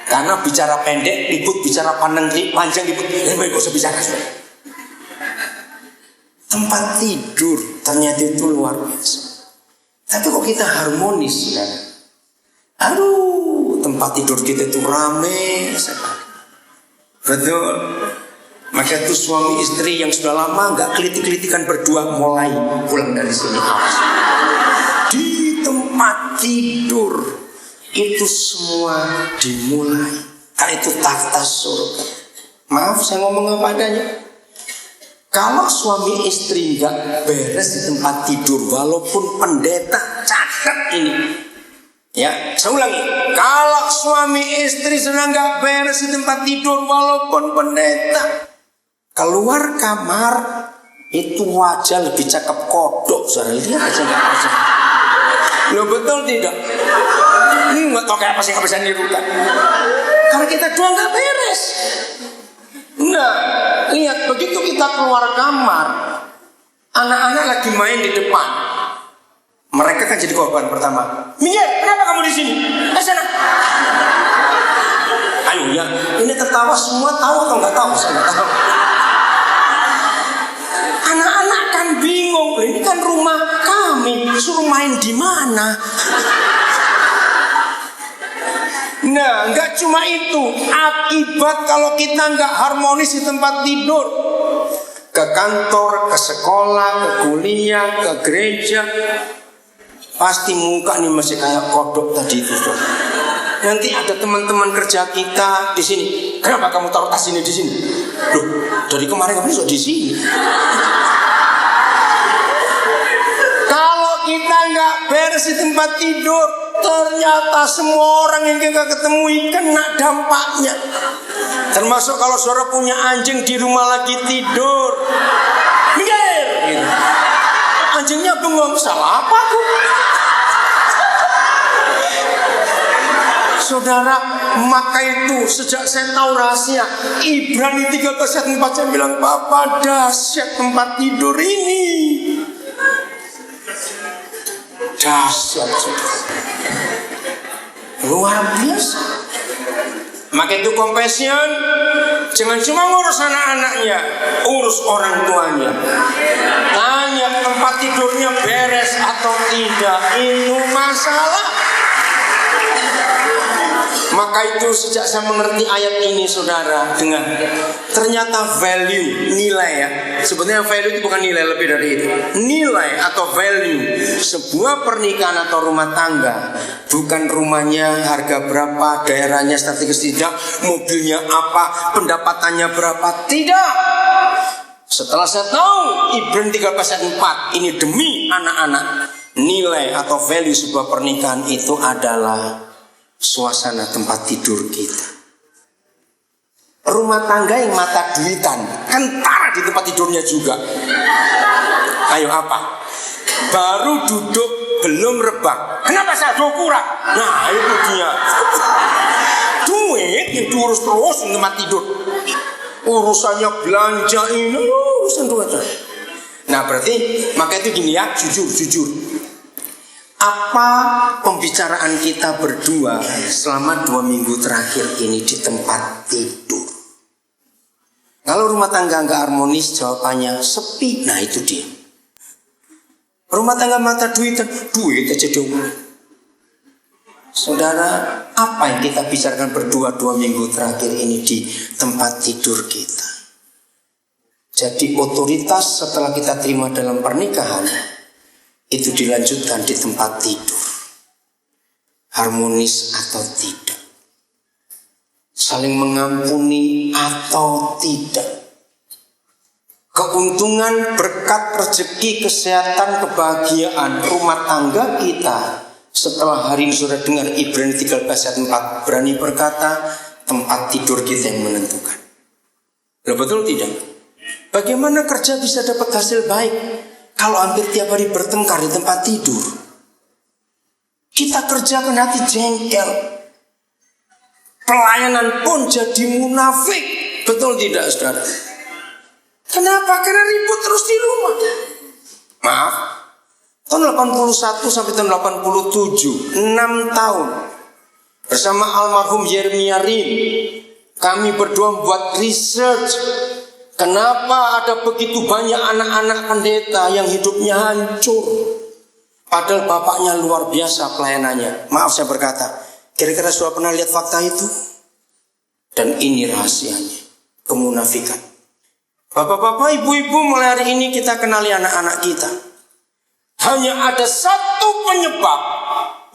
Karena bicara pendek, ribut, bicara panjang, ribut. Gak usah bicara, saudara. Tempat tidur ternyata itu luar biasa. Tapi kok kita harmonis, saudara? Aduh, tempat tidur kita itu rame sekali. Betul. Maka itu suami istri yang sudah lama nggak kelitik-kelitikan berdua mulai pulang dari sini. Di tempat tidur itu semua dimulai. Karena itu tahta surga. Maaf saya ngomong apa adanya. Kalau suami istri nggak beres di tempat tidur, walaupun pendeta, catat ini. Ya, saya ulangi. Kalau suami istri sedang nggak beres di tempat tidur, walaupun pendeta, keluar kamar itu wajah lebih cakep kodok. Saudara lihat aja nggak percaya. Lo betul tidak? Ini nggak tahu kayak apa sih nggak bisa nirukan. Karena kita dua nggak beres. Nah, lihat begitu kita keluar kamar, anak-anak lagi main di depan. Mereka kan jadi korban pertama. Minggir, kenapa kamu di sini? Sana. Ayo ya, ini tertawa semua tahu atau nggak tahu? Saya nggak tahu. Anak-anak kan bingung. Ini kan rumah kami, suruh main di mana? Nah, nggak cuma itu. Akibat kalau kita nggak harmonis di tempat tidur, ke kantor, ke sekolah, ke kuliah, ke gereja, pasti muka nih masih kayak kodok tadi itu. Nanti ada teman-teman kerja kita di sini. Kenapa kamu taruh tas ini di sini? Loh, dari kemarin kamu sudah di sini. Kalau kita nggak beres di tempat tidur, ternyata semua orang yang kita ketemui kena dampaknya. Termasuk kalau saudara punya anjing di rumah lagi tidur, minggir gitu. Anjingnya bengong, salah apa aku? Saudara, maka itu sejak saya tahu rahasia Ibrani 13:4 saya bilang, Papa dahsyat tempat tidur ini. Dahsyat, luar biasa. Maka itu compassion, jangan cuma ngurus anak-anaknya, urus orang tuanya. Tanya tempat tidurnya beres atau tidak, itu masalah. Maka itu sejak saya mengerti ayat ini, saudara, dengar, ternyata value, nilai ya. Sebenarnya value itu bukan nilai, lebih dari itu. Nilai atau value sebuah pernikahan atau rumah tangga bukan rumahnya harga berapa, daerahnya strategis tidak, mobilnya apa, pendapatannya berapa, tidak. Setelah saya tahu Ibrani 13:4 ini demi anak-anak, nilai atau value sebuah pernikahan itu adalah suasana tempat tidur kita. Rumah tangga yang mata duitan, kentara di tempat tidurnya juga. Ayo apa? Baru duduk belum rebak, kenapa saldo kurang? Nah itu dia. Duit yang diurus terus di tempat tidur. Urusannya belanja ini, urusan duit. Nah berarti maka itu gini ya, jujur. Apa pembicaraan kita berdua selama 2 minggu terakhir ini di tempat tidur? Kalau rumah tangga nggak harmonis, jawabannya sepi. Nah itu dia. Rumah tangga mata duit aja diomongin. Saudara, apa yang kita bicarakan berdua 2 minggu terakhir ini di tempat tidur kita? Jadi otoritas setelah kita terima dalam pernikahan itu dilanjutkan di tempat tidur. Harmonis atau tidak, saling mengampuni atau tidak, keuntungan, berkat, rezeki, kesehatan, kebahagiaan rumah tangga kita. Setelah hari ini sudah dengar Ibrani 13:4, berani berkata tempat tidur kita yang menentukan. Loh, betul tidak? Bagaimana kerja bisa dapat hasil baik kalau hampir tiap hari bertengkar di tempat tidur? Kita kerjakan hati jengkel, pelayanan pun jadi munafik. Betul tidak, saudara? Kenapa? Karena ribut terus di rumah. Maaf, tahun 81 sampai tahun 87, 6 tahun bersama almarhum Yeremia Rim, kami berdua buat research. Kenapa ada begitu banyak anak-anak pendeta yang hidupnya hancur, padahal bapaknya luar biasa pelayanannya. Maaf saya berkata, kira-kira sudah pernah lihat fakta itu? Dan ini rahasianya, kemunafikan. Bapak-bapak, ibu-ibu, mulai hari ini kita kenali anak-anak kita. Hanya ada satu penyebab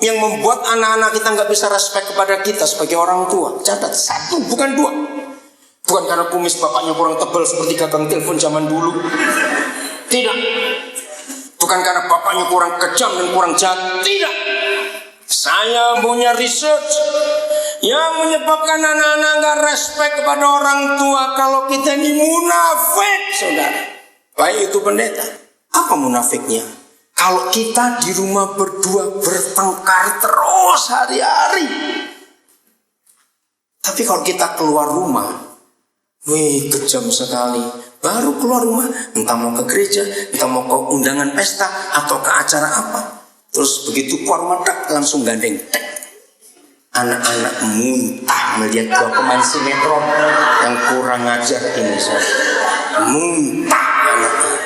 yang membuat anak-anak kita nggak bisa respect kepada kita sebagai orang tua. Catat, satu, bukan dua. Bukan karena kumis bapaknya kurang tebal seperti gagang telepon zaman dulu. Tidak. Bukan karena bapaknya kurang kejam dan kurang jahat. Tidak. Saya punya research yang menyebabkan anak-anak gak respect kepada orang tua. Kalau kita ini munafik, saudara. Baik itu pendeta. Apa munafiknya? Kalau kita di rumah berdua bertengkar terus hari-hari. Tapi kalau kita keluar rumah, wih, kejam sekali. Baru keluar rumah, entah mau ke gereja, entah mau ke undangan pesta, atau ke acara apa. Terus begitu keluar rumah, langsung gandeng. Anak-anak muntah melihat dua pemain sinetron yang kurang ajar ini. Muntah anak-anak.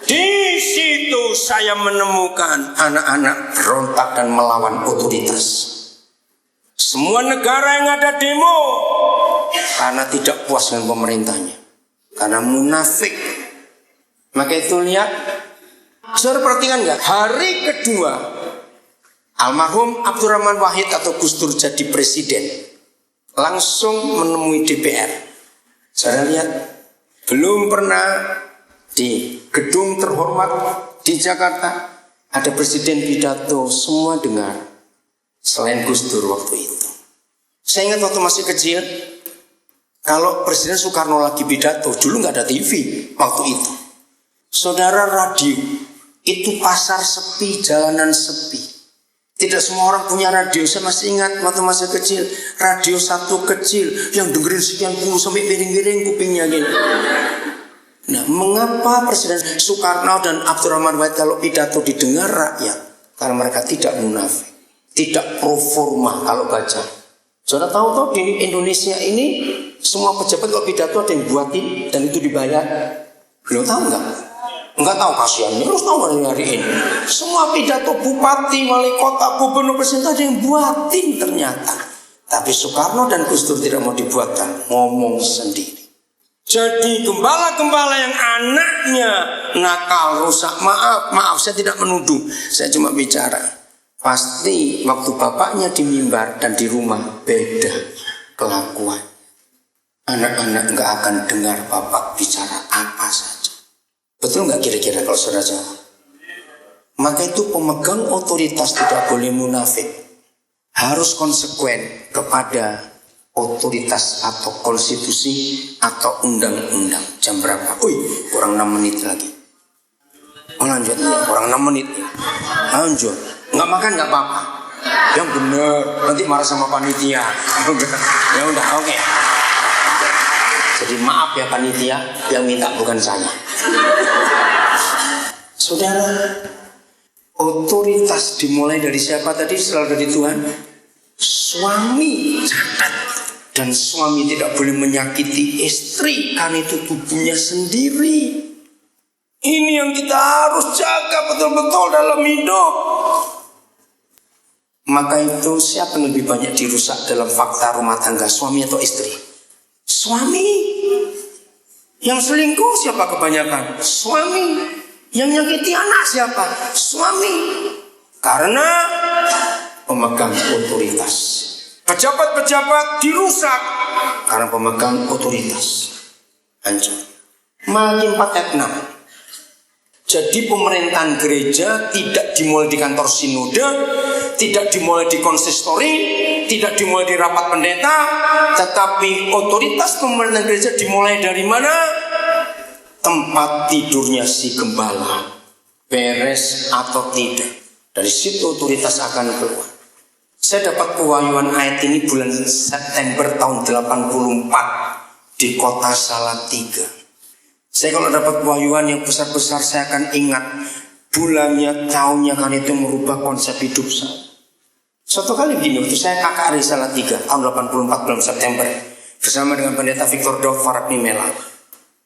Di situ saya menemukan anak-anak berontak dan melawan otoritas. Semua negara yang ada demo karena tidak puas dengan pemerintahnya, karena munafik. Maka itu lihat, saudara perhatikan nggak? Hari kedua almarhum Abdurrahman Wahid atau Gus Dur jadi presiden, langsung menemui DPR. Saya lihat, belum pernah di gedung terhormat di Jakarta ada presiden pidato, semua dengar, selain Gus Dur waktu itu. Saya ingat waktu masih kecil, kalau Presiden Soekarno lagi pidato, dulu nggak ada TV waktu itu. Saudara, radio itu pasar sepi, jalanan sepi. Tidak semua orang punya radio. Saya masih ingat waktu masih kecil, radio satu kecil yang dengerin sekian puluh sampai piring-piring kupingnya gitu. Nah, mengapa Presiden Soekarno dan Abdurrahman Wahid kalau pidato didengar rakyat? Karena mereka tidak munafik, tidak pro forma kalau baca. Saudara tahu di Indonesia ini semua pejabat kalau pidato ada yang buatin dan itu dibayar. Belum tahu nggak? Enggak tahu, kasihan. Harus tahu dari hari ini. Semua pidato bupati, wali kota, gubernur, presiden ada yang buatin ternyata. Tapi Soekarno dan Gus Dur tidak mau dibuatkan, ngomong sendiri. Jadi gembala-gembala yang anaknya nakal, rusak, maaf saya tidak menuduh, saya cuma bicara. Pasti waktu bapaknya di mimbar dan di rumah beda kelakuan. Anak-anak nggak akan dengar bapak bicara apa saja. Betul nggak kira-kira kalau saudara jawab? Maka itu pemegang otoritas tidak boleh munafik, harus konsekuen kepada otoritas atau konstitusi atau undang-undang. Jam berapa? Kurang 6 menit lagi. Lanjut, kurang 6 menit. Lanjut. Nggak makan nggak apa-apa. Yang benar, nanti marah sama panitia. Ya udah, oke. Jadi maaf ya panitia, yang minta bukan saya. Saudara, otoritas dimulai dari siapa tadi? Selalu dari Tuhan. Suami, catat. Dan suami tidak boleh menyakiti istri, karena itu tubuhnya sendiri. Ini yang kita harus jaga betul-betul dalam hidup. Maka itu siapa yang lebih banyak dirusak dalam fakta rumah tangga, suami atau istri? Suami. Yang selingkuh siapa kebanyakan? Suami. Yang nyakiti anak siapa? Suami. Karena pemegang otoritas. Pejabat-pejabat dirusak karena pemegang otoritas. Hancur. Malaki 4 ayat 6. Jadi pemerintahan gereja tidak dimulai di kantor sinode, tidak dimulai di konsistori, tidak dimulai di rapat pendeta, tetapi otoritas pemerintahan gereja dimulai dari mana? Tempat tidurnya si gembala, beres atau tidak. Dari situ otoritas akan keluar. Saya dapat pewahyuan ayat ini bulan September tahun 84 di kota Salatiga. Saya kalau dapat pewahyuan yang besar-besar, saya akan ingat bulannya, tahunnya, kan itu merubah konsep hidup saya. Suatu kali begini, waktu saya KKR di Salatiga tahun 84 bulan September bersama dengan pendeta Victor Dov Farakni Mela.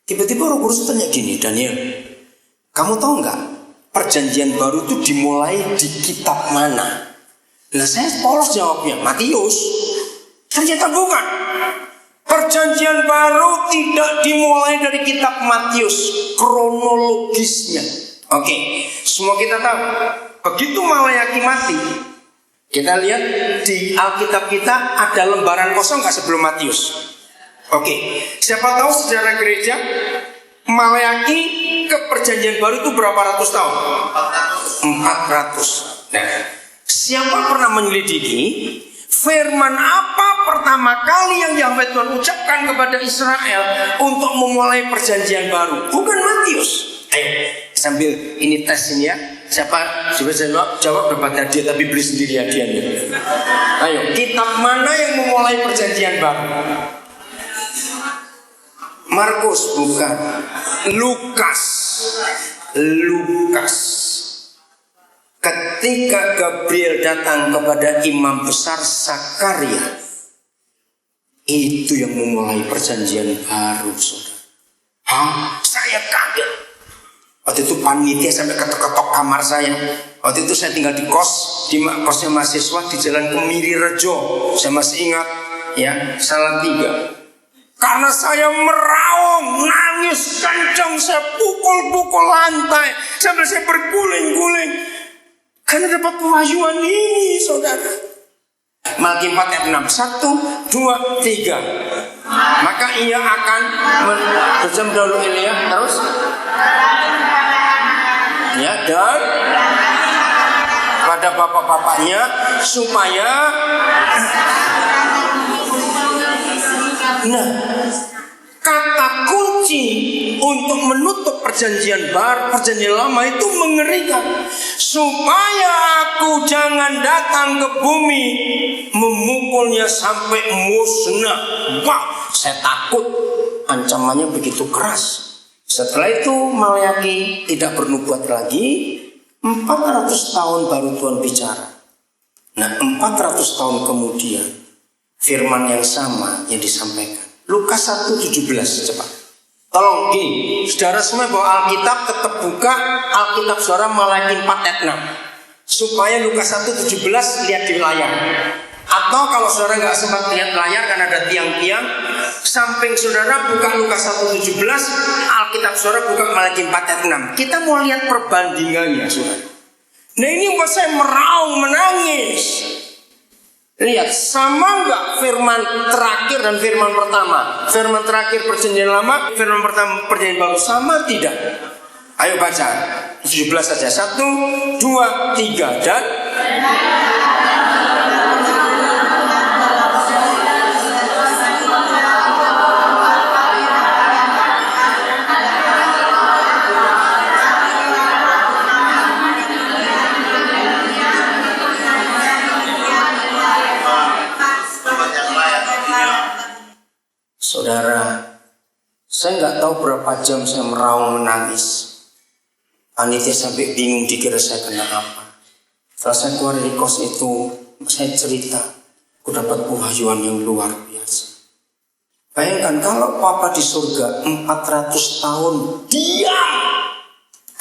Tiba-tiba Roh Kudus tanya gini, Daniel, kamu tahu nggak perjanjian baru itu dimulai di kitab mana? Nah, saya polos jawabnya, Matius. Ternyata bukan. Perjanjian baru tidak dimulai dari kitab Matius, kronologisnya. Oke, semua kita tahu. Begitu Malayaki mati, kita lihat di Alkitab kita ada lembaran kosong nggak sebelum Matius? Oke, siapa tahu sejarah gereja Malayaki ke perjanjian baru itu berapa ratus tahun? 400. Nah, siapa pernah menyelidiki firman apa pertama kali yang Yahweh Tuhan ucapkan kepada Israel untuk memulai perjanjian baru? Bukan Matius. Ayo, sambil ini tes ini ya. Siapa jawab dapat hadiah, tapi beli sendiri hadiahnya. Ayo, kitab mana yang memulai perjanjian baru? Markus bukan. Lukas. Ketika Gabriel datang kepada imam besar Zakaria, itu yang memulai perjanjian baru, saudara. Saya kaget. Waktu itu panitia sampai ketok-ketok kamar saya. Waktu itu saya tinggal di kosnya mahasiswa di Jalan Kemiri Rejo. Saya masih ingat, ya, Salatiga. Karena saya meraung, nangis kencang, saya pukul-pukul lantai sambil saya berguling-guling. Karena dapat pewahyuan ini, saudara. Malaki 4 ayat 6. 1, 2, 3. Maka ia akan berjam dahulu Elia. Terus, ya, dan pada bapak-bapaknya supaya, nah, kata kunci untuk menutup perjanjian baru, perjanjian lama itu mengerikan. Supaya aku jangan datang ke bumi memukulnya sampai musnah. Wah, saya takut. Ancamannya begitu keras. Setelah itu Maleakhi tidak bernubuat lagi. 400 tahun baru Tuhan bicara. Nah, 400 tahun kemudian firman yang sama yang disampaikan. Lukas 1:17, cepat. Tolong saudara semua bawa Alkitab, tetap buka Alkitab saudara Maleakhi 4 ayat 6. Supaya Lukas 1:17 lihat di layar. Atau kalau saudara nggak sempat lihat layar karena ada tiang-tiang, samping saudara buka Lukas 1:17, Alkitab saudara buka Maleakhi 4 ayat 6. Kita mau lihat perbandingannya, saudara. Nah, ini buat saya meraung, menangis. Lihat, sama nggak firman terakhir dan firman pertama? Firman terakhir perjanjian lama, firman pertama perjanjian baru, sama tidak? Ayo baca 17 saja. 1, 2, 3 dan saudara, saya nggak tahu berapa jam saya meraung menangis. Panitia sampai bingung dikira saya kena apa. Setelah saya keluar dari kos itu, saya cerita, aku dapat pewahyuan yang luar biasa. Bayangkan kalau Papa di surga 400 tahun diam.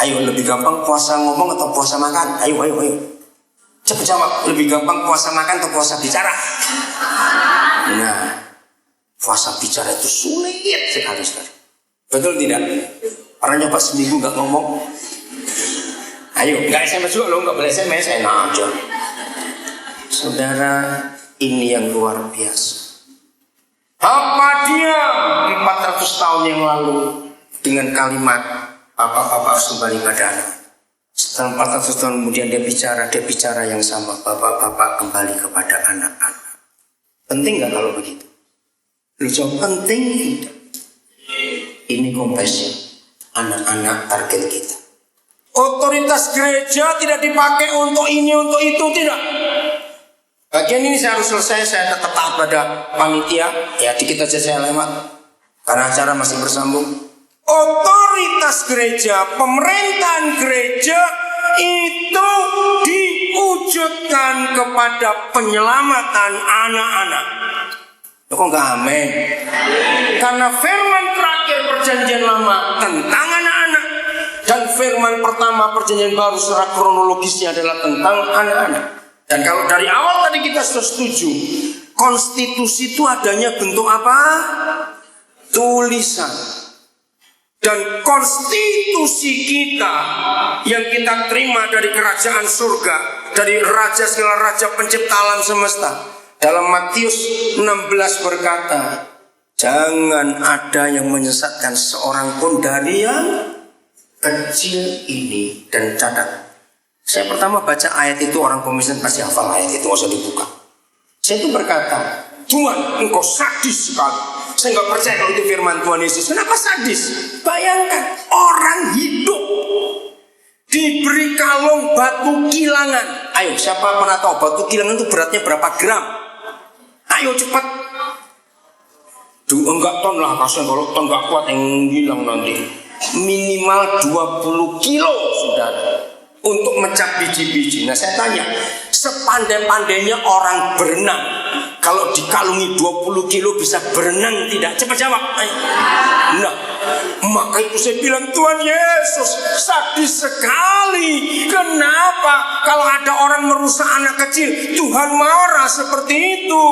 Ayo, lebih gampang puasa ngomong atau puasa makan? Ayo. Cepat jawab, lebih gampang puasa makan atau puasa bicara? Nah, puasa bicara itu sulit sekali, saudara. Betul tidak? Pernah nyoba seminggu nggak ngomong? Ayo, nggak SMS juga loh, nggak boleh SMS, enak aja. Saudara, ini yang luar biasa. Apa dia 400 tahun yang lalu dengan kalimat Bapak-bapak harus kembali pada anak. Setelah 400 tahun kemudian dia bicara yang sama, Bapak-bapak kembali kepada anak-anak. Penting nggak kalau begitu? Lu jawab penting tidak? Ini compassion, anak-anak target kita. Otoritas gereja tidak dipakai untuk ini, untuk itu, tidak. Bagian ini saya harus selesai, saya tetap taat pada panitia. Ya, dikit aja saya lewat karena acara masih bersambung. Otoritas gereja, pemerintahan gereja itu diwujudkan kepada penyelamatan anak-anak. Kok nggak amin? Karena firman terakhir perjanjian lama tentang anak-anak dan firman pertama perjanjian baru secara kronologisnya adalah tentang anak-anak. Dan kalau dari awal tadi kita sudah setuju, konstitusi itu adanya bentuk apa? Tulisan. Dan konstitusi kita yang kita terima dari kerajaan surga, dari raja segala raja pencipta alam semesta. Dalam Matius 16 berkata, jangan ada yang menyesatkan seorang pun dari yang kecil ini. Dan catat, saya pertama baca ayat itu, orang komisen pasti hafal ayat itu, nggak usah dibuka. Saya itu berkata, Tuhan engkau sadis sekali. Saya nggak percaya kalau itu firman Tuhan Yesus. Kenapa sadis? Bayangkan orang hidup diberi kalung batu kilangan. Ayo, siapa pernah tahu batu kilangan itu beratnya berapa gram? Ayo cepat. Enggak ton lah, kasihan kalau ton enggak kuat yang hilang nanti. Minimal 20 kilo, saudara, untuk mecah biji-biji. Nah, saya tanya, sepandai-pandainya orang berenang, kalau dikalungi 20 kilo bisa berenang tidak? Cepat jawab. Nah, Maka itu saya bilang, Tuhan Yesus sadis sekali. Kenapa kalau ada orang merusak anak kecil Tuhan marah seperti itu?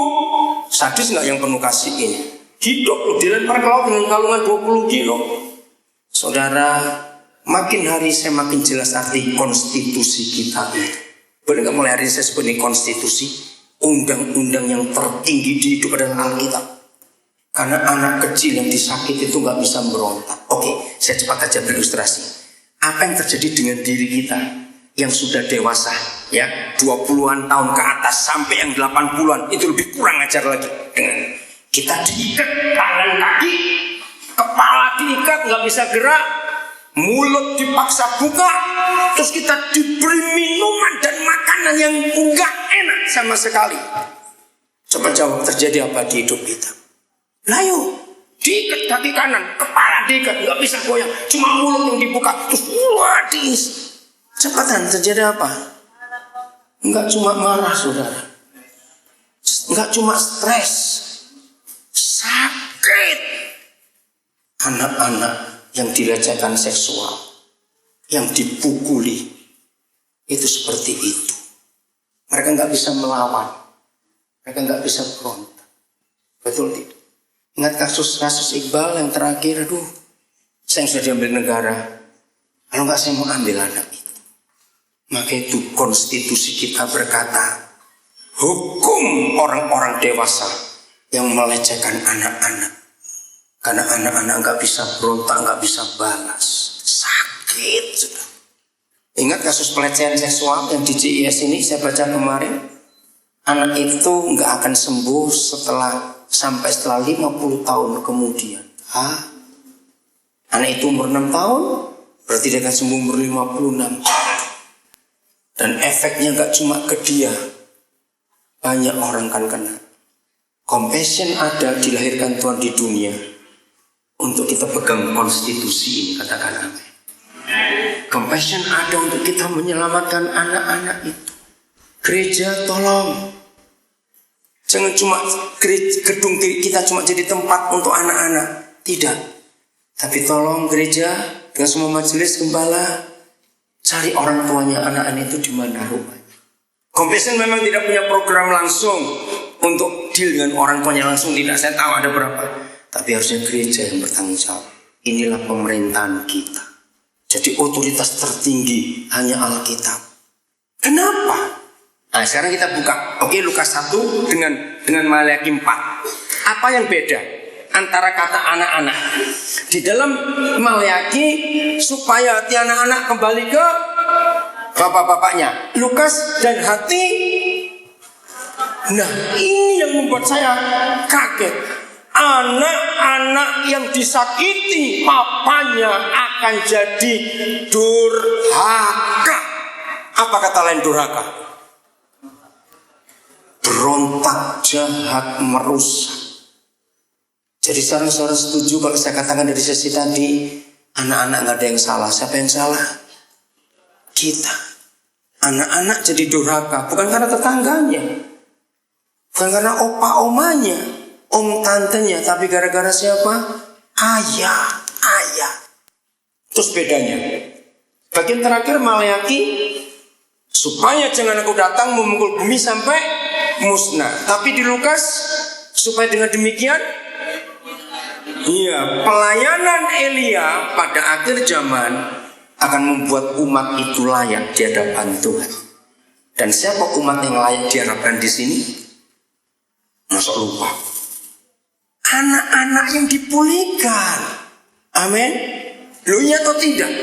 Sadis nggak yang penuh kasih ini? Hidup loh dilempar ke laut dengan kalungan 20 kilo. Saudara, makin hari saya makin jelas arti konstitusi kita itu. Boleh nggak mulai hari ini saya sebut ini konstitusi? Undang-undang yang tertinggi di hidup adalah Alkitab. Karena anak kecil yang disakiti itu nggak bisa berontak. Oke, saya cepat aja berilustrasi. Apa yang terjadi dengan diri kita yang sudah dewasa, ya 20-an tahun ke atas sampai yang 80-an, itu lebih kurang ajar lagi. Dengan kita diikat tangan kaki, kepala diikat nggak bisa gerak, mulut dipaksa buka, terus kita diberi minuman dan makanan yang nggak enak sama sekali. Coba jawab, terjadi apa di hidup kita? Layu, diikat kaki kanan, kepala diikat, nggak bisa goyang, cuma mulut yang dibuka, terus wadis. Cepatan, terjadi apa? Nggak cuma marah, saudara, nggak cuma stres, sakit. Anak-anak yang dilecehkan seksual, yang dipukuli, itu seperti itu. Mereka nggak bisa melawan, mereka nggak bisa berontak. Betul tidak? Ingat kasus Iqbal yang terakhir, aduh, saya yang sudah diambil negara. Kalau nggak saya mau ambil anak itu. Maka itu konstitusi kita berkata, hukum orang-orang dewasa yang melecehkan anak-anak. Karena anak-anak nggak bisa berontak, nggak bisa balas, sakit sudah. Ingat kasus pelecehan seksual yang di JIS ini saya baca kemarin. Anak itu nggak akan sembuh sampai setelah 50 tahun kemudian. Anak itu umur 6 tahun, berarti dia akan sembuh umur 56. Dan efeknya gak cuma ke dia, banyak orang kan kena. Compassion ada, dilahirkan Tuhan di dunia untuk kita pegang konstitusi ini, katakan amin. Compassion ada untuk kita menyelamatkan anak-anak itu. Gereja tolong, jangan cuma gedung kita cuma jadi tempat untuk anak-anak. Tidak. Tapi tolong gereja dengan semua majelis gembala, cari orang tuanya anak-anak itu di mana rumahnya. Compassion memang tidak punya program langsung untuk deal dengan orang tuanya langsung. Tidak, saya tahu ada berapa. Tapi harusnya gereja yang bertanggung jawab. Inilah pemerintahan kita. Jadi otoritas tertinggi hanya Alkitab. Kenapa? Nah, sekarang kita buka. Oke, Lukas 1 dengan Maliaki 4. Apa yang beda antara kata anak-anak? Di dalam Maliaki supaya hati anak-anak kembali ke bapak-bapaknya. Lukas dan hati. Nah, ini yang membuat saya kaget. Anak-anak yang disakiti papanya akan jadi durhaka. Apa kata lain durhaka? Berontak, jahat, merusak. Jadi saudara-saudara setuju kalau saya katakan dari sesi tadi, anak-anak gak ada yang salah. Siapa yang salah? Kita. Anak-anak jadi durhaka, bukan karena tetangganya, bukan karena opa-omanya, om tantenya, tapi gara-gara siapa? Ayah. Terus bedanya, bagian terakhir Maliaki, supaya jangan aku datang memukul bumi sampai musnah. Tapi di Lukas, supaya dengan demikian, pelayanan Elia pada akhir zaman akan membuat umat itu layak di hadapan Tuhan. Dan siapa umat yang layak diharapkan di sini? Masuk lupa. Anak-anak yang dipulihkan. Amin. Loh, iya atau tidak?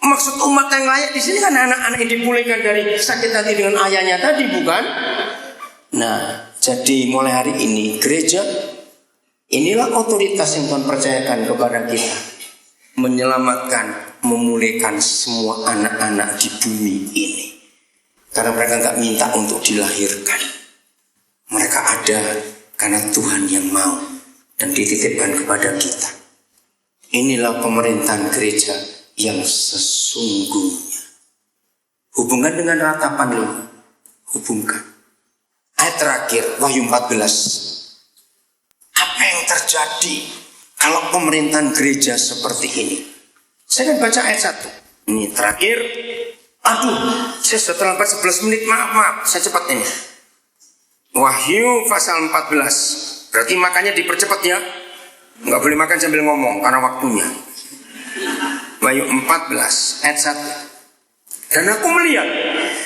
Maksud umat yang layak di sini kan anak-anak yang dipulihkan dari sakit hati dengan ayahnya tadi, bukan? Nah, jadi mulai hari ini gereja, inilah otoritas yang Tuhan percayakan kepada kita, menyelamatkan, memulihkan semua anak-anak di bumi ini. Karena mereka gak minta untuk dilahirkan, mereka ada karena Tuhan yang mau dan dititipkan kepada kita. Inilah pemerintahan gereja yang sesungguhnya. Hubungkan dengan ratapan lo, hubungkan. Ayat terakhir Wahyu 14. Apa yang terjadi kalau pemerintahan gereja seperti ini. Saya akan baca ayat 1. Ini terakhir. Aduh, saya sudah terlambat 11 menit. Maaf, saya cepat ini. Wahyu pasal 14. Berarti makannya dipercepat ya. Nggak boleh makan sambil ngomong karena waktunya. Wahyu 14 ayat 1. Dan aku melihat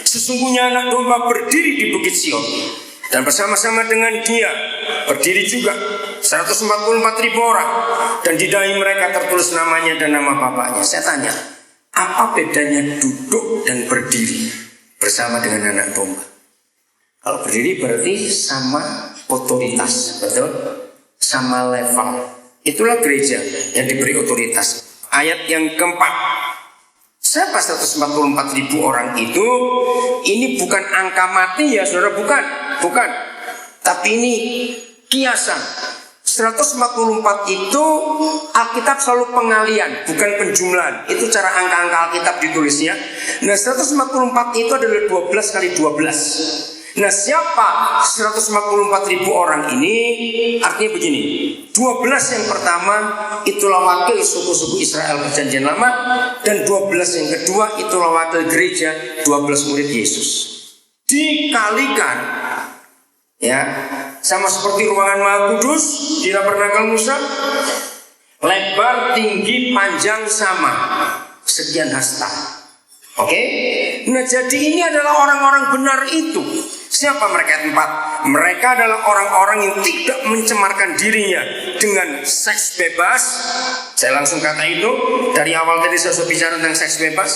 sesungguhnya anak domba berdiri di bukit Sion, dan bersama-sama dengan dia berdiri juga 144.000 orang, dan di dahi mereka tertulis namanya dan nama bapaknya. Saya tanya, apa bedanya duduk dan berdiri bersama dengan anak domba? Kalau berdiri berarti sama otoritas, betul? Sama level. Itulah gereja yang diberi otoritas. Ayat yang keempat. Siapa 144.000 orang itu? Ini bukan angka mati ya saudara, bukan. Tapi ini kiasan. 144 itu Alkitab selalu pengalian, bukan penjumlahan. Itu cara angka-angka Alkitab ditulisnya. Nah 144 itu adalah 12 kali 12. Nah siapa 144.000 orang ini? Artinya begini, 12 yang pertama itulah wakil suku-suku Israel perjanjian lama, dan 12 yang kedua itulah wakil gereja, 12 murid Yesus. Dikalikan ya, sama seperti ruangan Maha Kudus di Tabernakel Musa, lebar, tinggi, panjang sama, sekian hasta. Oke? Nah jadi ini adalah orang-orang benar itu. Siapa mereka? 4. Mereka adalah orang-orang yang tidak mencemarkan dirinya dengan seks bebas. Saya langsung kata itu. Dari awal tadi saya sudah bicara tentang seks bebas.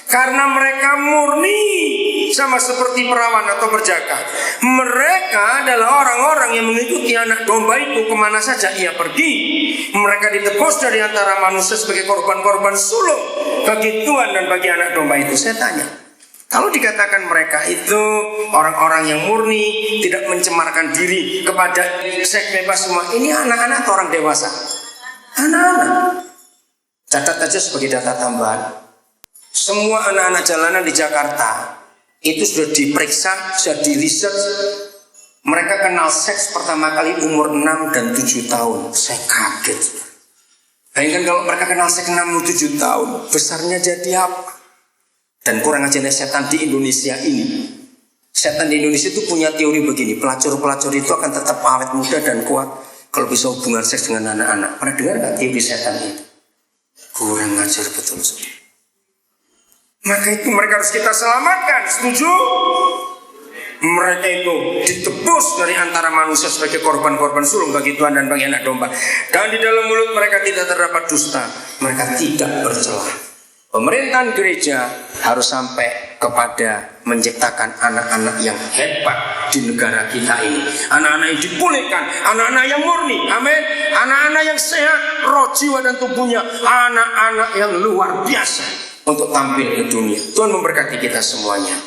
Karena mereka murni, sama seperti perawan atau berjaka. Mereka adalah orang-orang yang mengikuti anak domba itu kemana saja ia pergi. Mereka ditebus dari antara manusia sebagai korban-korban sulung bagi Tuhan dan bagi anak domba itu. Saya tanya, kalau dikatakan mereka itu orang-orang yang murni, tidak mencemarkan diri kepada seks bebas semua, ini anak-anak atau orang dewasa? Anak-anak. Catat aja sebagai data tambahan. Semua anak-anak jalanan di Jakarta itu sudah diperiksa, sudah diriset. Mereka kenal seks pertama kali umur 6 dan 7 tahun. Saya kaget. Bayangkan kalau mereka kenal seks 6 7 tahun, besarnya jadi apa? Dan kurang ajarnya setan di Indonesia ini. Setan di Indonesia itu punya teori begini, pelacur-pelacur itu akan tetap awet muda dan kuat kalau bisa hubungan seks dengan anak-anak. Pernah dengar gak teori setan itu? Kurang ajar betul. Maka itu mereka harus kita selamatkan, setuju? Mereka itu ditebus dari antara manusia sebagai korban-korban sulung bagi Tuhan dan bagi anak domba. Dan di dalam mulut mereka tidak terdapat dusta. Mereka tidak bercela. Pemerintahan gereja harus sampai kepada menciptakan anak-anak yang hebat di negara kita ini. Anak-anak yang dipulihkan, anak-anak yang murni, amin. Anak-anak yang sehat, roh, jiwa dan tubuhnya. Anak-anak yang luar biasa untuk tampil ke dunia. Tuhan memberkati kita semuanya.